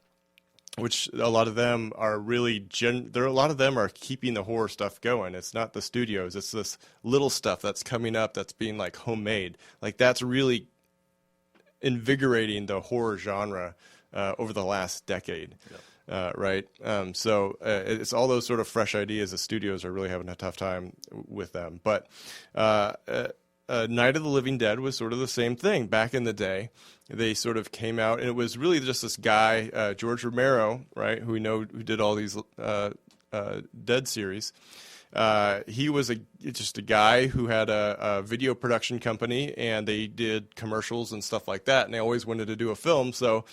which a lot of them are really a lot of them are keeping the horror stuff going. It's not the studios. It's this little stuff that's coming up that's being like homemade. Like that's really invigorating the horror genre over the last decade. Yep. Right. So it's all those sort of fresh ideas. The studios are really having a tough time with them. But Night of the Living Dead was sort of the same thing. Back in the day, they sort of came out, and it was really just this guy, George Romero, right, who who did all these Dead series. He was just a guy who had a video production company, and they did commercials and stuff like that, and they always wanted to do a film, so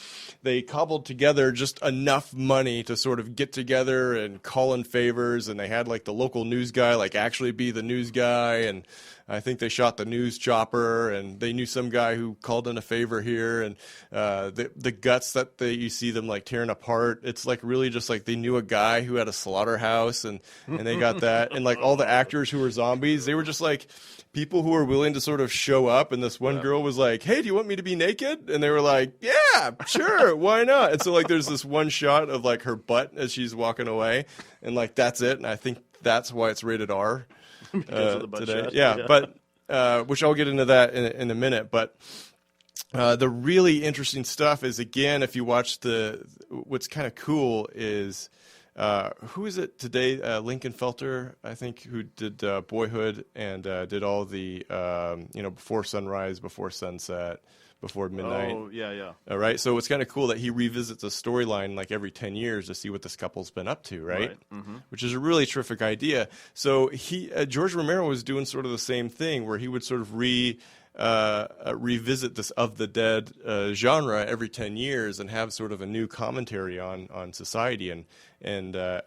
they cobbled together just enough money to sort of get together and call in favors, and they had like the local news guy like actually be the news guy, and I think they shot the news chopper, and they knew some guy who called in a favor here, and the guts that you see them like tearing apart, it's like really just like they knew a guy who had a slaughterhouse, and they got that, and like all the actors who were zombies, they were just like people who were willing to sort of show up, and this one girl was like, hey, do you want me to be naked? And they were like, yeah, sure, why not? And so like there's this one shot of like her butt as she's walking away, and like that's it, and I think that's why it's rated R. Because of the butt today. shot. Yeah, but which I'll get into that in a minute. But the really interesting stuff is, again, if you watch what's kind of cool is who is it today? Lincoln Felter, I think, who did Boyhood and did all the Before Sunrise, Before Sunset, Before Midnight. Oh, yeah. All right, so it's kind of cool that he revisits a storyline like every 10 years to see what this couple's been up to, right? Mm-hmm. Which is a really terrific idea. So George Romero was doing sort of the same thing, where he would sort of revisit this of the dead genre every 10 years and have sort of a new commentary on society and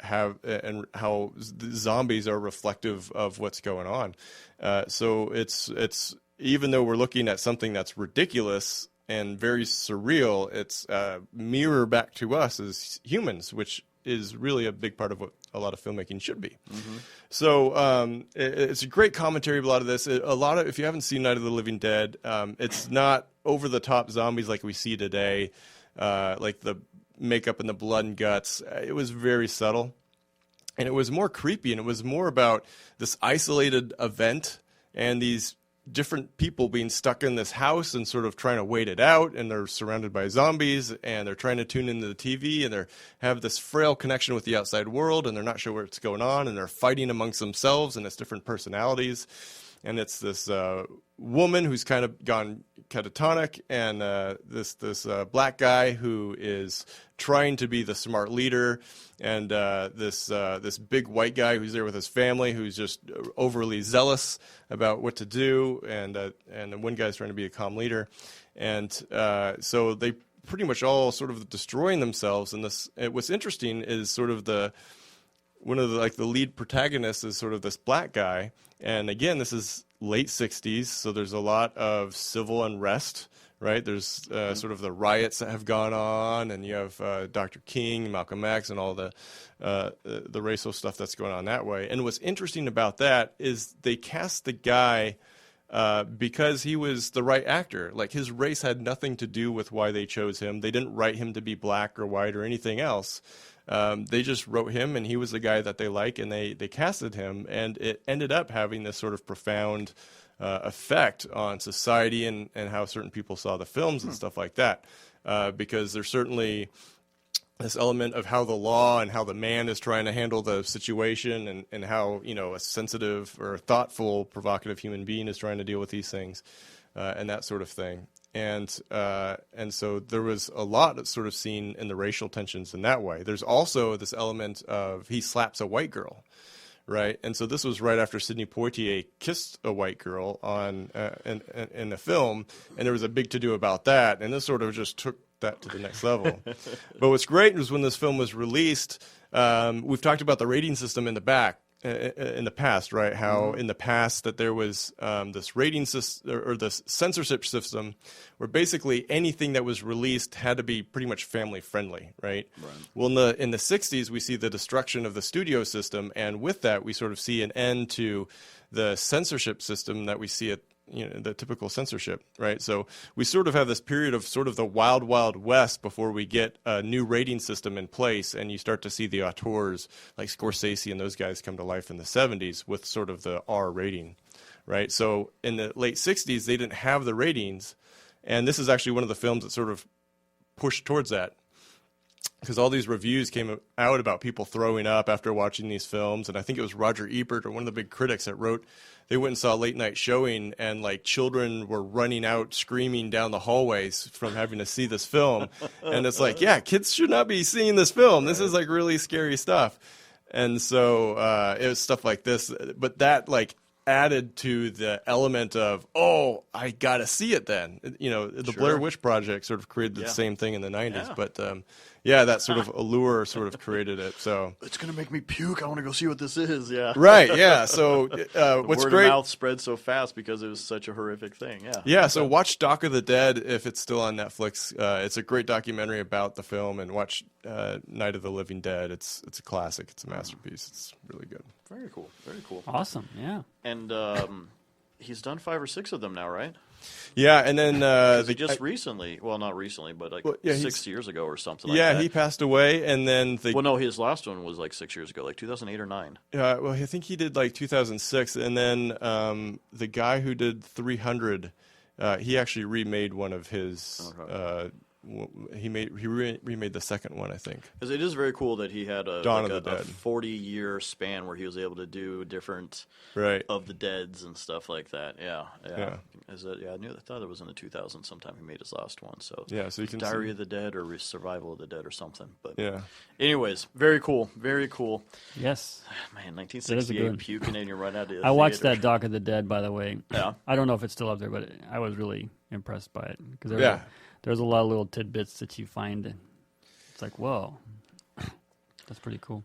how zombies are reflective of what's going on. So it's even though we're looking at something that's ridiculous and very surreal, it's a mirror back to us as humans, which is really a big part of what a lot of filmmaking should be. Mm-hmm. So it's a great commentary of a lot of this. If you haven't seen Night of the Living Dead, it's not over-the-top zombies like we see today. like the makeup and the blood and guts. It was very subtle. And it was more creepy, and it was more about this isolated event and these different people being stuck in this house and sort of trying to wait it out, and they're surrounded by zombies, and they're trying to tune into the TV, and they have this frail connection with the outside world, and they're not sure what's going on, and they're fighting amongst themselves, and it's different personalities. And it's this woman who's kind of gone catatonic, and this black guy who is trying to be the smart leader, and this big white guy who's there with his family, who's just overly zealous about what to do, and the one guy's trying to be a calm leader, and so they pretty much all sort of destroying themselves. And this, what's interesting is sort of one of the lead protagonists is sort of this black guy. And again, this is late 60s, so there's a lot of civil unrest, right? There's sort of the riots that have gone on, and you have Dr. King, Malcolm X, and all the racial stuff that's going on that way. And what's interesting about that is they cast the guy because he was the right actor. Like, his race had nothing to do with why they chose him. They didn't write him to be black or white or anything else. They just wrote him, and he was the guy that they like, and they casted him, and it ended up having this sort of profound effect on society and how certain people saw the films and stuff like that, because there's certainly this element of how the law and how the man is trying to handle the situation, and how, you know, a sensitive or thoughtful, provocative human being is trying to deal with these things, and that sort of thing. And so there was a lot that's sort of seen in the racial tensions in that way. There's also this element of he slaps a white girl, right? And so this was right after Sidney Poitier kissed a white girl in the film, and there was a big to-do about that, and this sort of just took that to the next level. But what's great is when this film was released, we've talked about the rating system in the past, right? How in the past that there was this rating system or this censorship system where basically anything that was released had to be pretty much family friendly, right? Well, in the 60s, we see the destruction of the studio system, and with that, we sort of see an end to the censorship system that we see at, you know, the typical censorship, right? So we sort of have this period of sort of the wild, wild west before we get a new rating system in place, and you start to see the auteurs like Scorsese and those guys come to life in the 70s with sort of the R rating, right? So in the late 60s, they didn't have the ratings, and this is actually one of the films that sort of pushed towards that, because all these reviews came out about people throwing up after watching these films. And I think it was Roger Ebert or one of the big critics that wrote, they went and saw a late night showing, and like children were running out screaming down the hallways from having to see this film. And it's like, yeah, kids should not be seeing this film. This is like really scary stuff. And so it was stuff like this, but that like added to the element of, oh, I got to see it then. You know, the Blair Witch Project sort of created the same thing in the 90s. But that sort of allure sort of created it. So it's going to make me puke. I want to go see what this is. Yeah. Right. Yeah. So what's word great. of mouth spread so fast because it was such a horrific thing. Yeah. Yeah. So watch Dock of the Dead if it's still on Netflix. It's a great documentary about the film, and watch Night of the Living Dead. It's a classic. It's a masterpiece. It's really good. Very cool. Very cool. Awesome. Yeah. And he's done 5 or 6 of them now, right? Yeah, and then recently, well, not recently, but like 6 years ago or something like that. Yeah, he passed away, and then well, no, his last one was like 6 years ago, like 2008 or 9. Well, I think he did like 2006, and then the guy who did 300, he actually remade one of his. He remade the second one, I think. Because it is very cool that he had a 40-year span where he was able to do different of the Deads and stuff like that. Yeah. I thought it was in the 2000s sometime he made his last one. So you can Diary of the Dead or Survival of the Dead or something. But anyways, very cool, very cool. Yes, man, 1968 puking and you're right out of the I watched that Dock of the Dead, by the way. Yeah, I don't know if it's still up there, but I was really impressed by it because there's a lot of little tidbits that you find. It's like, whoa, that's pretty cool.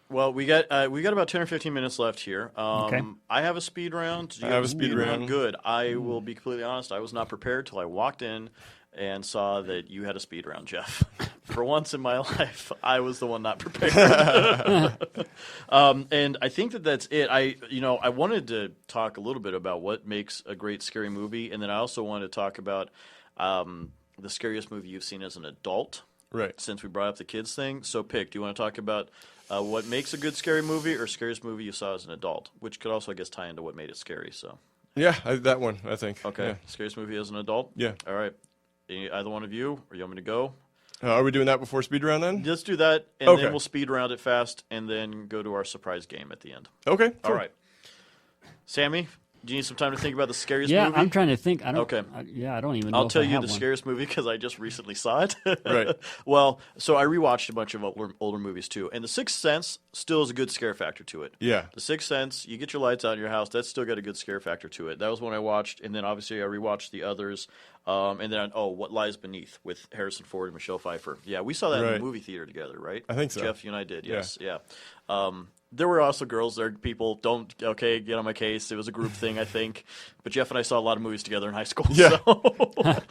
Well, we got about 10 or 15 minutes left here. Okay. I have a speed round. I have a speed round. Good. I will be completely honest. I was not prepared till I walked in and saw that you had a speed round, Jeff. For once in my life, I was the one not prepared. And I think that's it. I wanted to talk a little bit about what makes a great scary movie, and then I also wanted to talk about the scariest movie you've seen as an adult. Right. Since we brought up the kids thing. So pick. Do you want to talk about what makes a good scary movie or scariest movie you saw as an adult? Which could also, I guess, tie into what made it scary. So. Yeah, that one, I think. Okay. Yeah. Scariest movie as an adult? Yeah. All right. Either one of you, or you want me to go? Are we doing that before speed round then? Let's do that, and then we'll speed round it fast, and then go to our surprise game at the end. Okay. Cool. All right. Sammy, do you need some time to think about the scariest Yeah, movie? I'm trying to think. I don't. Okay. I don't even know. I'll tell if I you have the one. scariest movie because I just recently saw it. Right. Well, so I rewatched a bunch of older movies too, and The Sixth Sense still has a good scare factor to it. Yeah. The Sixth Sense, you get your lights out in your house, that's still got a good scare factor to it. That was one I watched, and then obviously I rewatched the others, and then What Lies Beneath with Harrison Ford and Michelle Pfeiffer. Yeah, we saw that in the movie theater together, right? I think so. Jeff, you and I did. Yes. Yeah. There were also girls there. People get on my case. It was a group thing, I think. But Jeff and I saw a lot of movies together in high school. Yeah. So.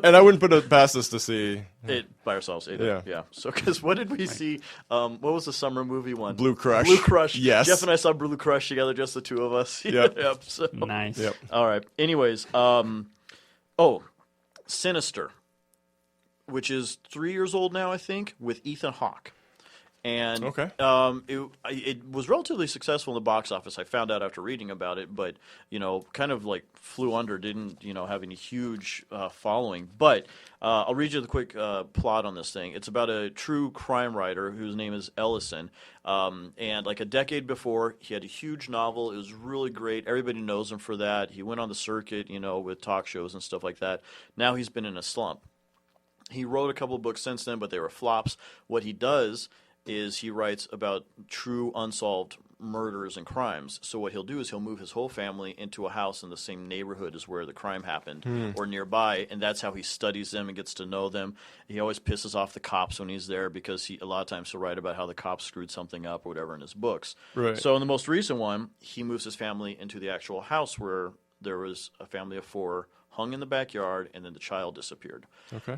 And I wouldn't put it past us to see It by ourselves either. Yeah. So, because what did we see? What was the summer movie one? Blue Crush. Blue Crush. Yes. Jeff and I saw Blue Crush together, just the two of us. Yep. So. Nice. Yep. All right. Anyways, Sinister, which is 3 years old now, I think, with Ethan Hawke. And it was relatively successful in the box office. I found out after reading about it, but kind of like flew under, didn't have any huge following. But I'll read you the quick plot on this thing. It's about a true crime writer whose name is Ellison. And like a decade before, he had a huge novel. It was really great. Everybody knows him for that. He went on the circuit, with talk shows and stuff like that. Now he's been in a slump. He wrote a couple of books since then, but they were flops. What he does is he writes about true unsolved murders and crimes. So what he'll do is he'll move his whole family into a house in the same neighborhood as where the crime happened or nearby, and that's how he studies them and gets to know them. He always pisses off the cops when he's there because a lot of times he'll write about how the cops screwed something up or whatever in his books. Right. So in the most recent one, he moves his family into the actual house where there was a family of 4 hung in the backyard, and then the child disappeared. Okay.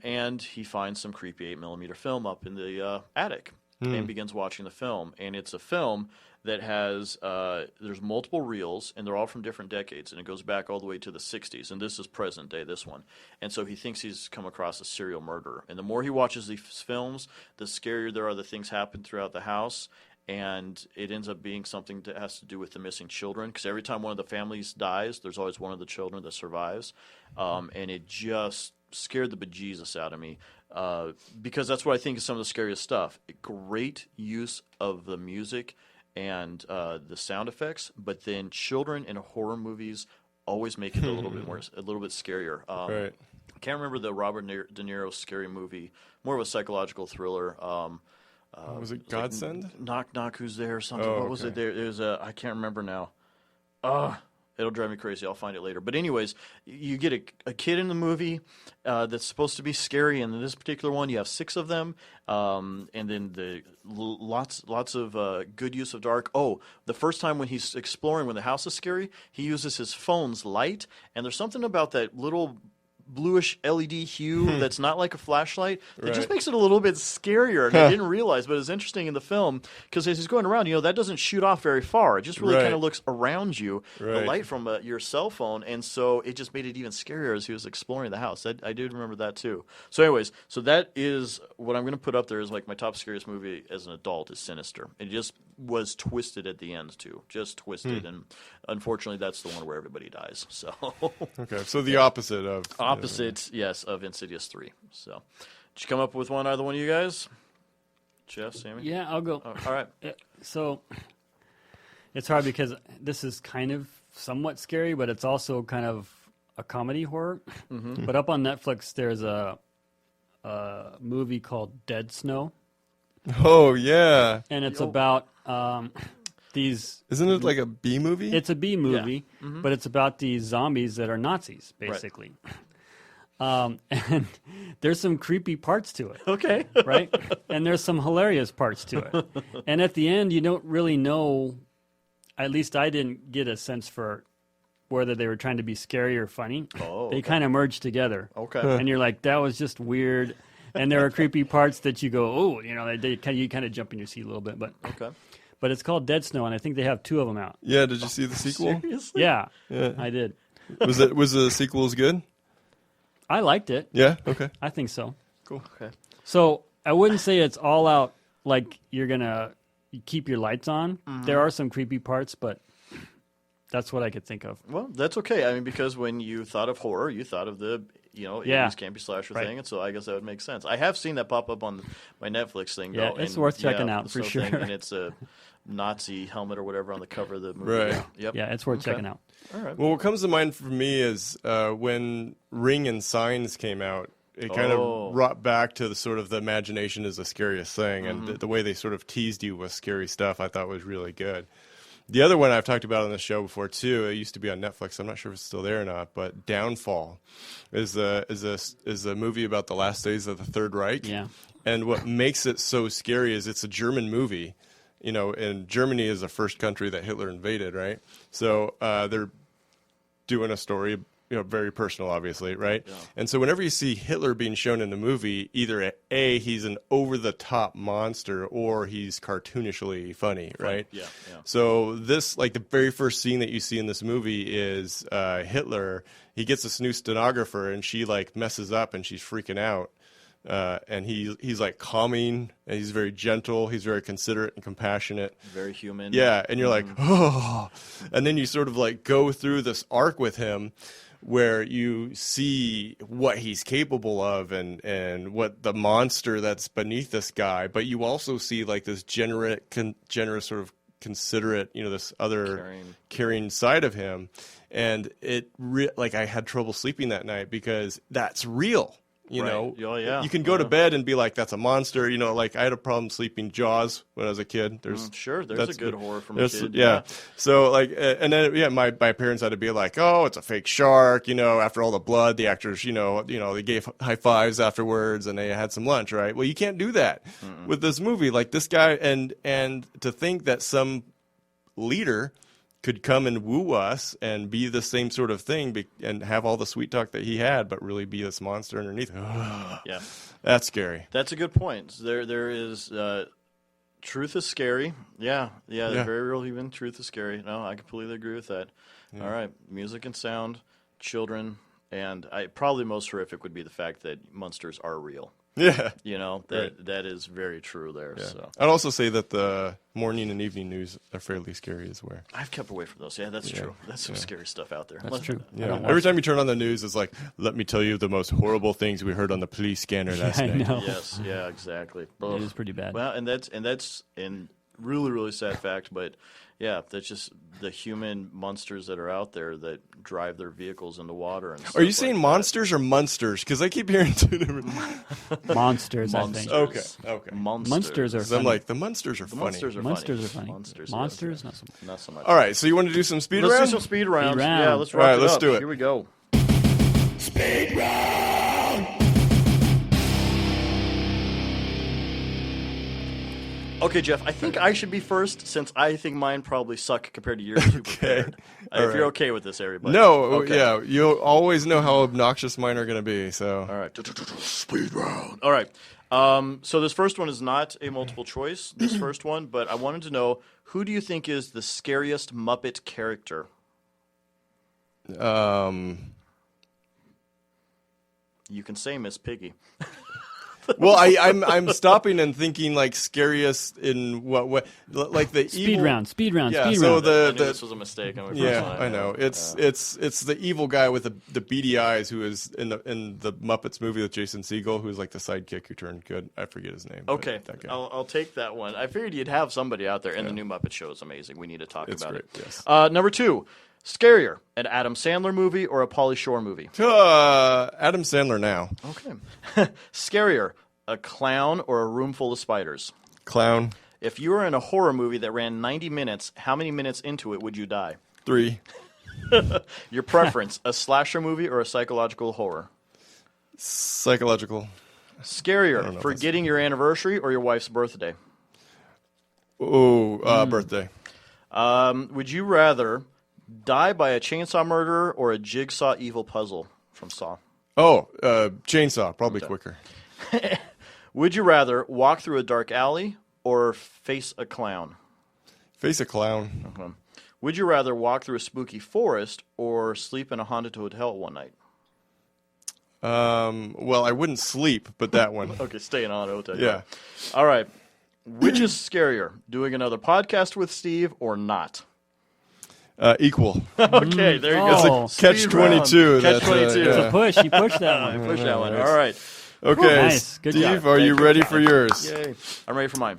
And he finds some creepy 8mm film up in the attic and begins watching the film. And it's a film that has there's multiple reels, and they're all from different decades, and it goes back all the way to the 60s. And this is present day, this one. And so he thinks he's come across a serial murderer. And the more he watches these films, the scarier there are the things happen throughout the house. And it ends up being something that has to do with the missing children, because every time one of the families dies, there's always one of the children that survives. And it just scared the bejesus out of me, because that's what I think is some of the scariest stuff. Great use of the music and the sound effects, but then children in horror movies always make it a little bit scarier. Right. I can't remember the Robert De Niro scary movie, more of a psychological thriller. Was it Godsend? Like, knock, knock, who's there or something. Oh, what was it? There was I can't remember now. It'll drive me crazy. I'll find it later. But anyways, you get a kid in the movie that's supposed to be scary, and in this particular one, you have 6 of them, and then lots of good use of dark. Oh, the first time when he's exploring when the house is scary, he uses his phone's light, and there's something about that little bluish LED hue that's not like a flashlight. It just makes it a little bit scarier, and I didn't realize, but it's interesting in the film because as he's going around, that doesn't shoot off very far. It just really kind of looks around you, the light from your cell phone, and so it just made it even scarier as he was exploring the house. I did remember that too. So anyways, so that is what I'm going to put up there as like my top scariest movie as an adult is Sinister. It just was twisted at the end too, just twisted, and unfortunately that's the one where everybody dies. So okay, so the opposite of yes, of Insidious 3. So, did you come up with one, either one of you guys? Jeff, Sammy? Yeah, I'll go. All right. So, it's hard because this is kind of somewhat scary, but it's also kind of a comedy horror. Mm-hmm. But up on Netflix, there's a movie called Dead Snow. Oh, yeah. And it's about these... Isn't it like a B movie? It's a B movie, but it's about these zombies that are Nazis, basically. Right. And there's some creepy parts to it. Okay. Right? And there's some hilarious parts to it. And at the end, you don't really know, at least I didn't get a sense for whether they were trying to be scary or funny. Oh, They kind of merged together. Okay. And you're like, that was just weird. And there are creepy parts that you go, oh, you kind of jump in your seat a little bit. But okay. But it's called Dead Snow, and I think they have 2 of them out. Yeah, did you see the sequel? Seriously? Yeah, I did. Was the sequel as good? I liked it. Yeah. Okay. I think so. Cool. Okay. So I wouldn't say it's all out like you're gonna keep your lights on. There are some creepy parts, but that's what I could think of. Well, that's okay. I mean, because when you thought of horror, you thought of the 80s campy slasher thing, and so I guess that would make sense. I have seen that pop up on my Netflix thing, Yeah, though. it's and, worth checking out for sure. And it's a Nazi helmet or whatever on the cover of the movie. Right. Yeah. Yep. Yeah, it's worth checking out. All right. Well, what comes to mind for me is when Ring and Signs came out. It kind of brought back to the sort of the imagination is the scariest thing, and the way they sort of teased you with scary stuff, I thought was really good. The other one I've talked about on the show before too. It used to be on Netflix. I'm not sure if it's still there or not. But Downfall is a movie about the last days of the Third Reich. Yeah. And what makes it so scary is it's a German movie. And Germany is the first country that Hitler invaded, right? So they're doing a story. Very personal, obviously, right? Yeah. And so whenever you see Hitler being shown in the movie, either A, he's an over-the-top monster, or he's cartoonishly funny, right? Yeah. So this, like the very first scene that you see in this movie is Hitler. He gets this new stenographer, and she like messes up, and she's freaking out. And he's like calming, and he's very gentle. He's very considerate and compassionate. Very human. Yeah, and you're like, oh. And then you sort of like go through this arc with him where you see what he's capable of and what the monster that's beneath this guy. But you also see like this generous sort of considerate, this other caring side of him. And I had trouble sleeping that night because that's real. You know, you can go to bed and be like, that's a monster. Like I had a problem sleeping Jaws when I was a kid. There's a good horror from a kid. Yeah. So and then, my parents had to be like, oh, it's a fake shark. After all the blood, the actors, they gave high fives afterwards and they had some lunch, right? Well, you can't do that with this movie. Like this guy, and to think that some leader could come and woo us and be the same sort of thing and have all the sweet talk that he had, but really be this monster underneath. Yeah. That's scary. That's a good point. There is truth is scary. Yeah. Very real even. Truth is scary. No, I completely agree with that. Yeah. All right. Music and sound, children, and probably most horrific would be the fact that monsters are real. Yeah. That is very true there. Yeah. So I'd also say that the morning and evening news are fairly scary as well. I've kept away from those. Yeah, that's true. That's some scary stuff out there. That's true. Yeah. Every time you turn on the news, it's like, let me tell you the most horrible things we heard on the police scanner last night. I know. Yes. Yeah. Exactly. It is pretty bad. Well, and that's really, really sad fact, but yeah, that's just the human monsters that are out there that drive their vehicles into water. And are you saying monsters or munsters? Because I keep hearing two different. Monsters, I think. Okay. Monsters are funny. I'm like, the monsters are funny. Monsters are funny. Monsters, not so much. All right, so you want to do some speed rounds? Let's do some speed rounds. Yeah, let's rock All right, it let's up. do it. Here we go. Speed round. Okay, Jeff, I think I should be first since I think mine probably suck compared to yours. Okay. If you're okay with this, everybody. No, okay. Yeah, you'll always know how obnoxious mine are going to be. So, all right, Speed round. All right. So this first one is not a multiple choice. This first one, but I wanted to know who do you think is the scariest Muppet character? You can say Miss Piggy. Well, I'm stopping and thinking like scariest in what way? Like the speed evil round. Yeah, I so knew this was a mistake. I know. It's the evil guy with the beady eyes who is in the Muppets movie with Jason Segel, who's like the sidekick who turned good. I forget his name. Okay, that guy. I'll take that one. I figured you'd have somebody out there, and the new Muppet Show is amazing. We need to talk about great, it. Yes. Number 2, scarier, an Adam Sandler movie or a Pauly Shore movie? Adam Sandler now. Okay. Scarier, a clown or a room full of spiders? Clown. If you were in a horror movie that ran 90 minutes, how many minutes into it would you die? 3. Your preference, a slasher movie or a psychological horror? Psychological. Scarier, forgetting your anniversary or your wife's birthday? Birthday. Would you rather die by a chainsaw murderer or a jigsaw evil puzzle from Saw? Chainsaw, probably quicker. Would you rather walk through a dark alley or face a clown? Face a clown. Okay. Would you rather walk through a spooky forest or sleep in a haunted hotel one night? Well, I wouldn't sleep, but that one. Okay, staying on it. Yeah. All right. Which is scarier, doing another podcast with Steve or not? Equal. Okay, there you go. It's a catch-22. Catch-22. It's a push. You pushed that one. Push that one. All right. Okay, Nice. Good Steve, job. are you ready for yours? Yay. I'm ready for mine.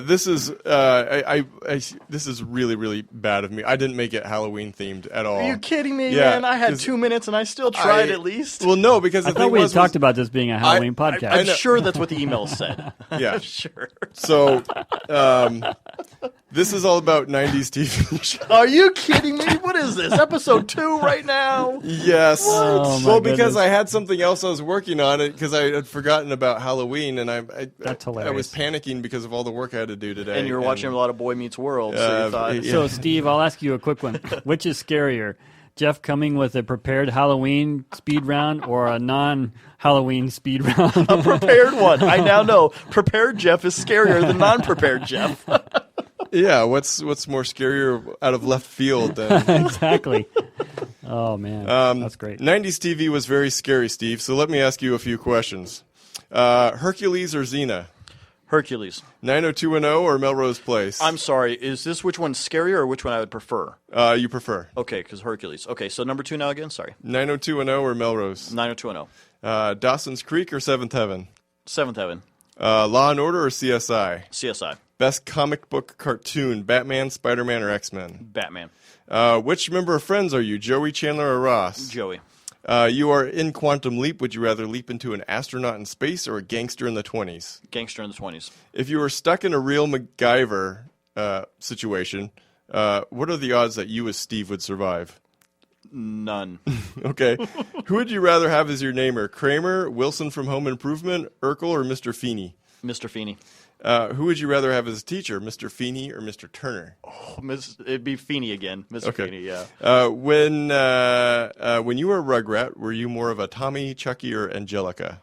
This is this is really, really bad of me. I didn't make it Halloween themed at all. Are you kidding me, Yeah, man? I had 'cause 2 minutes and I still tried at least. Well, no, because the I thought thing we had was talked about this being a Halloween podcast. I'm sure that's what the email said. Yeah. Sure. So, this is all about 90s TV shows. Are you kidding me? What is this? Episode 2 right now? Yes. Oh, my well, because goodness. I had something else I was working on it because I had forgotten about Halloween, and I That's I hilarious. was panicking because of all the work I had to do today. And you were watching a lot of Boy Meets World, so you thought... yeah. So, Steve, I'll ask you a quick one. Which is scarier? Jeff coming with a prepared Halloween speed round or a non-Halloween speed round? A prepared one. I now know prepared Jeff is scarier than non-prepared Jeff. Yeah, what's more scarier out of left field than... Exactly. Oh, man. That's great. 90s TV was very scary, Steve, so let me ask you a few questions. Hercules or Xena? Hercules. 90210 or Melrose Place? I'm sorry. Is this which one's scarier or which one I would prefer? You prefer. Okay, because Hercules. Okay, so number 2 now again? Sorry. 90210 or Melrose? 90210. Dawson's Creek or Seventh Heaven? Seventh Heaven. Law and Order or CSI? CSI. Best comic book cartoon, Batman, Spider-Man, or X-Men? Batman. Which member of Friends are you, Joey, Chandler, or Ross? Joey. You are in Quantum Leap. Would you rather leap into an astronaut in space or a gangster in the 20s? Gangster in the 20s. If you were stuck in a real MacGyver situation, what are the odds that you as Steve would survive? None. Okay. Who would you rather have as your namer, Kramer, Wilson from Home Improvement, Urkel, or Mr. Feeney? Mr. Feeney. Who would you rather have as a teacher, Mr. Feeney or Mr. Turner? Oh, it'd be Feeney again. Mr. Okay. Feeney, yeah. When you were a Rugrat, were you more of a Tommy, Chucky, or Angelica?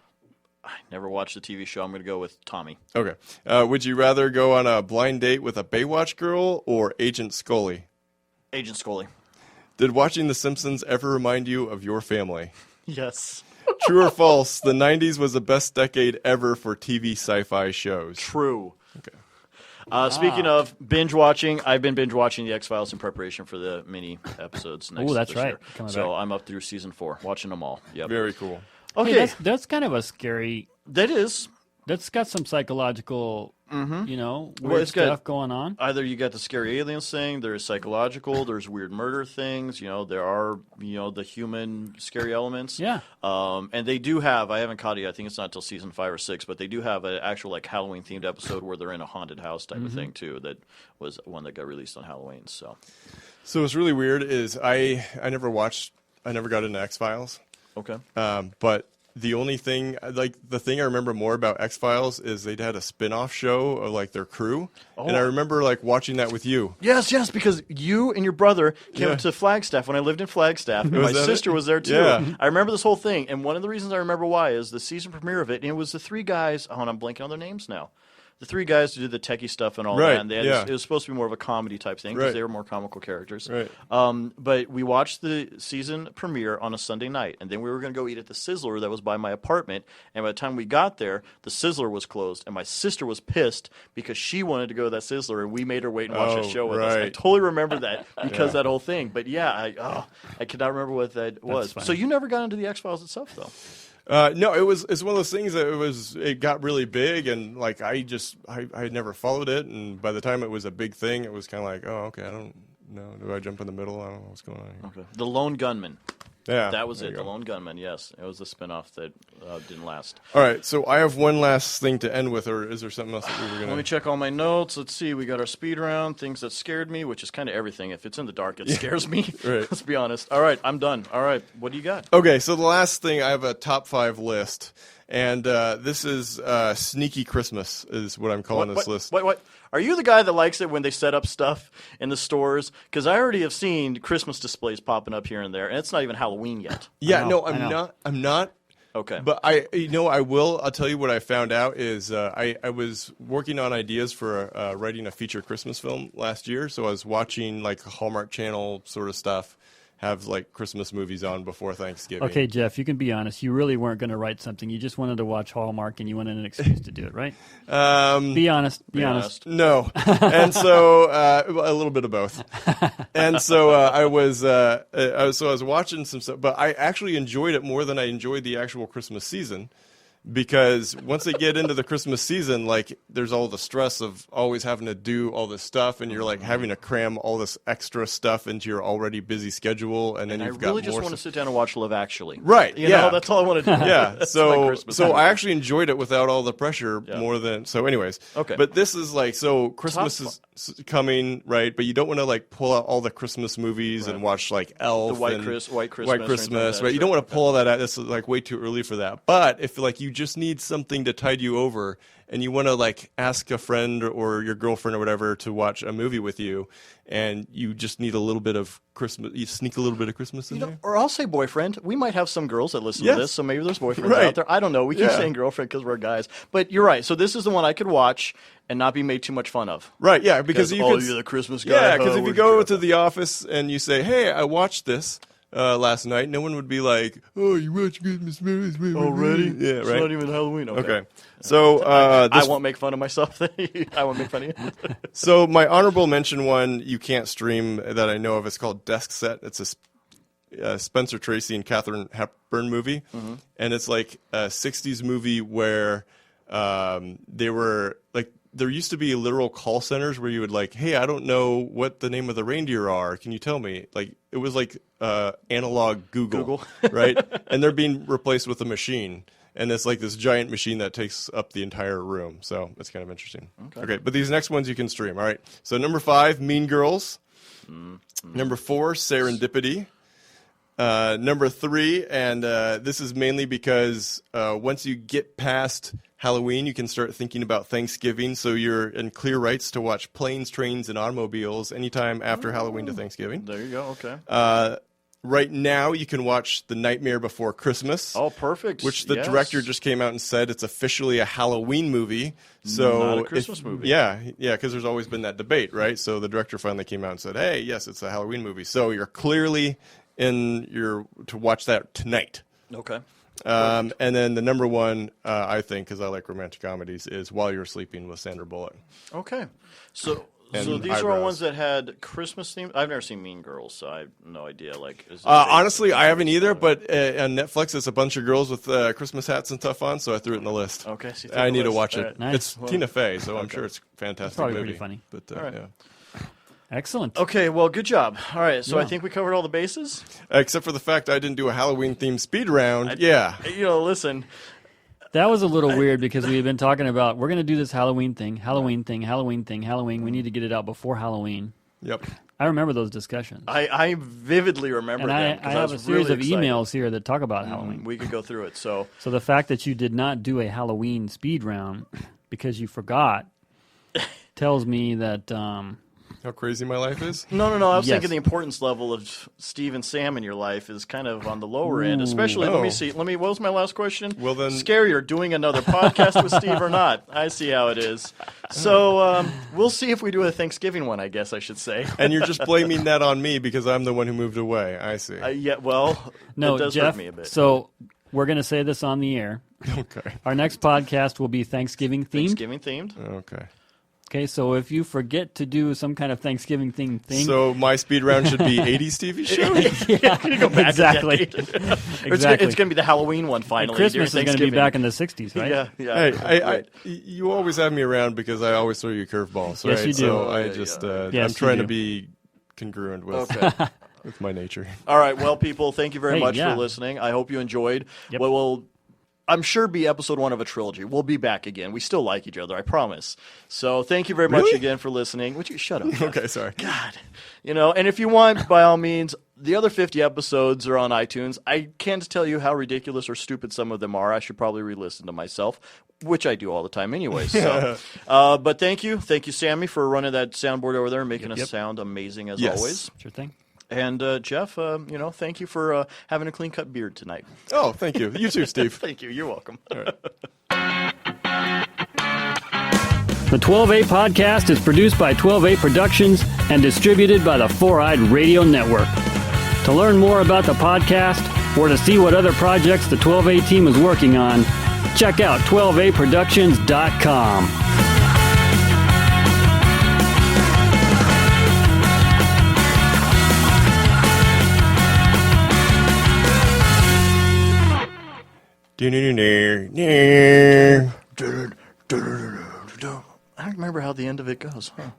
I never watched the TV show. I'm going to go with Tommy. Okay. Would you rather go on a blind date with a Baywatch girl or Agent Scully? Agent Scully. Did watching The Simpsons ever remind you of your family? Yes. True or false, the 90s was the best decade ever for TV sci-fi shows? True. Okay. Speaking of binge watching, I've been binge watching The X-Files in preparation for the mini episodes next Ooh, that's this right. year. Coming So back. I'm up through season 4, watching them all. Yep. Very cool. Okay, Hey, that's kind of a scary... that is. That's got some psychological, weird it's got- stuff going on. Either you got the scary aliens thing, there's psychological, there's weird murder things, there are, the human scary elements. Yeah. And they do have, I haven't caught it yet, I think it's not until season 5 or 6, but they do have an actual Halloween themed episode where they're in a haunted house type of thing too. That was one that got released on Halloween. So what's really weird is I never got into X-Files. okay. But the only thing, the thing I remember more about X-Files is they'd had a spin-off show of their crew. And I remember watching that with you. Yes, because you and your brother came up to Flagstaff when I lived in Flagstaff. And my that sister it? was there too. Yeah. I remember this whole thing, and one of the reasons I remember why is the season premiere of it, and it was the 3 guys, and I'm blanking on their names now. The 3 guys who did the techie stuff and all Right, that, and it was supposed to be more of a comedy type thing because Right. they were more comical characters. Right. But we watched the season premiere on a Sunday night, and then we were going to go eat at the Sizzler that was by my apartment. And by the time we got there, the Sizzler was closed, and my sister was pissed because she wanted to go to that Sizzler, and we made her wait and watch the show with us. I right. totally remember that because that whole thing. But yeah, I cannot remember what that was. funny. So you never got into the X-Files itself, though. No, it's one of those things that it got really big, and I had never followed it, and by the time it was a big thing, it was kind of like, oh, okay, I don't know, do I jump in the middle? I don't know what's going on here. Okay. The Lone Gunman. Yeah, That was there it. you The go. Lone Gunman. Yes, it was a spinoff that didn't last. All right, so I have one last thing to end with, or is there something else that we were Let gonna? me check all my notes. Let's see. We got our speed round, things that scared me, which is kind of everything. If it's in the dark, it scares me. Right. Let's be honest. All right, I'm done. All right, what do you got? Okay, so the last thing, I have a top 5 list, and this is Sneaky Christmas is what I'm calling this list. What? Are you the guy that likes it when they set up stuff in the stores? Because I already have seen Christmas displays popping up here and there, and it's not even Halloween yet. Yeah, I no, know, I know. I'm not. Okay. But I'll tell you what I found out is I was working on ideas for writing a feature Christmas film last year, so I was watching Hallmark Channel sort of stuff, have like Christmas movies on before Thanksgiving. Okay, Jeff, you can be honest. You really weren't going to write something. You just wanted to watch Hallmark, and you wanted an excuse to do it, right? Be honest. Be honest. No. And so a little bit of both. And so I was watching some stuff, but I actually enjoyed it more than I enjoyed the actual Christmas season. Because once they get into the Christmas season, like there's all the stress of always having to do all this stuff, and you're like having to cram all this extra stuff into your already busy schedule, and then you've got more. I really just want to sit down and watch Love Actually. Right? You know, that's all I want to do. Yeah. So I actually enjoyed it without all the pressure more than. So, anyways. Okay. But this is like Christmas is coming, right? But you don't want to like pull out all the Christmas movies and watch like Elf, the White Christmas, right? You don't want to pull all that out. This is like way too early for that. But if like you just need something to tide you over and you want to like ask a friend or your girlfriend or whatever to watch a movie with you, and you just need a little bit of Christmas, you sneak a little bit of Christmas in there. Or I'll say boyfriend. We might have some girls that listen to this, so maybe there's boyfriends out there. I don't know. We keep saying girlfriend because we're guys. But you're right. So this is the one I could watch and not be made too much fun of. Right, yeah. Because you're the Christmas guy. Yeah, because if you go to the office and you say, hey, I watched this last night, no one would be like, oh, you watch Christmas movies already? Yeah, right. It's not even Halloween. Okay. So I won't make fun of myself. I won't make fun of you. So my honorable mention one you can't stream that I know of is called Desk Set. It's a Spencer Tracy and Katharine Hepburn movie, and it's like a 60s movie where they were like, there used to be literal call centers where you would like, hey, I don't know what the name of the reindeer are. Can you tell me? Like, it was like analog Google. Right? And they're being replaced with a machine. And it's like this giant machine that takes up the entire room. So it's kind of interesting. Okay. But these next ones you can stream. All right. So number 5, Mean Girls. Number 4, Serendipity. Number 3, and this is mainly because once you get past Halloween, you can start thinking about Thanksgiving, so you're in clear rights to watch Planes, Trains, and Automobiles anytime after Halloween to Thanksgiving. There you go, okay. Right now, you can watch The Nightmare Before Christmas. Oh, perfect. Which the director just came out and said it's officially a Halloween movie. So not a Christmas movie. Yeah, because there's always been that debate, right? So the director finally came out and said, hey, yes, it's a Halloween movie. So you're clearly to watch that tonight. Okay. And then the number one, I think, because I like romantic comedies, is While You're Sleeping with Sandra Bullock. Okay. So these are all ones that had Christmas themes. I've never seen Mean Girls, so I have no idea. Like, honestly, I haven't either. But on Netflix, it's a bunch of girls with Christmas hats and stuff on, so I threw it in the list. Okay, so I need to watch it. Right. Nice. It's Tina Fey, so I'm sure it's a fantastic probably movie. Pretty funny. But all right. yeah. Excellent. Okay, well, good job. All right, so I think we covered all the bases. Except for the fact I didn't do a Halloween-themed speed round. Listen. That was a little weird because we had been talking about, we're going to do this Halloween thing. We need to get it out before Halloween. Yep. I remember those discussions. I vividly remember them. I have a series of emails here that talk about Halloween. We could go through it. So the fact that you did not do a Halloween speed round because you forgot tells me that... how crazy my life is? No. I was thinking the importance level of Steve and Sam in your life is kind of on the lower end. Especially, let me see. What was my last question? Well, then, scarier, doing another podcast with Steve or not? I see how it is. So we'll see if we do a Thanksgiving one. I guess I should say. And you're just blaming that on me because I'm the one who moved away. I see. Yeah. Well, no, it does Jeff, hurt me a bit. So we're going to say this on the air. Okay. Our next podcast will be Thanksgiving themed. Okay. Okay, so if you forget to do some kind of Thanksgiving thing, so my speed round should be 80s TV show. Yeah, go back exactly. Exactly. It's going to be the Halloween one finally. And Christmas is going to be back in the 60s, right? Yeah. Hey, you always have me around because I always throw you curveballs. Yes, right? you do. So I just I'm trying to be congruent with with my nature. All right, well, people, thank you very much for listening. I hope you enjoyed. Yep. What will, I'm sure, be episode 1 of a trilogy. We'll be back again. We still like each other, I promise. So thank you very much again for listening. Would you shut up? Okay, sorry. God. And if you want, by all means, the other 50 episodes are on iTunes. I can't tell you how ridiculous or stupid some of them are. I should probably re-listen to myself, which I do all the time anyway. So, but thank you. Thank you, Sammy, for running that soundboard over there and making us sound amazing as always. Sure thing. And Jeff, thank you for having a clean-cut beard tonight. Oh, thank you. You too, Steve. Thank you. You're welcome. All right. The 12A podcast is produced by 12A Productions and distributed by the 4-Eyed Radio Network. To learn more about the podcast or to see what other projects the 12A team is working on, check out 12aproductions.com. I don't remember how the end of it goes, huh?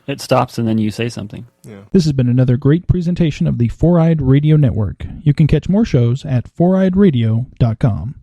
It stops and then you say something. Yeah. This has been another great presentation of the Four-Eyed Radio Network. You can catch more shows at foureyedradio.com.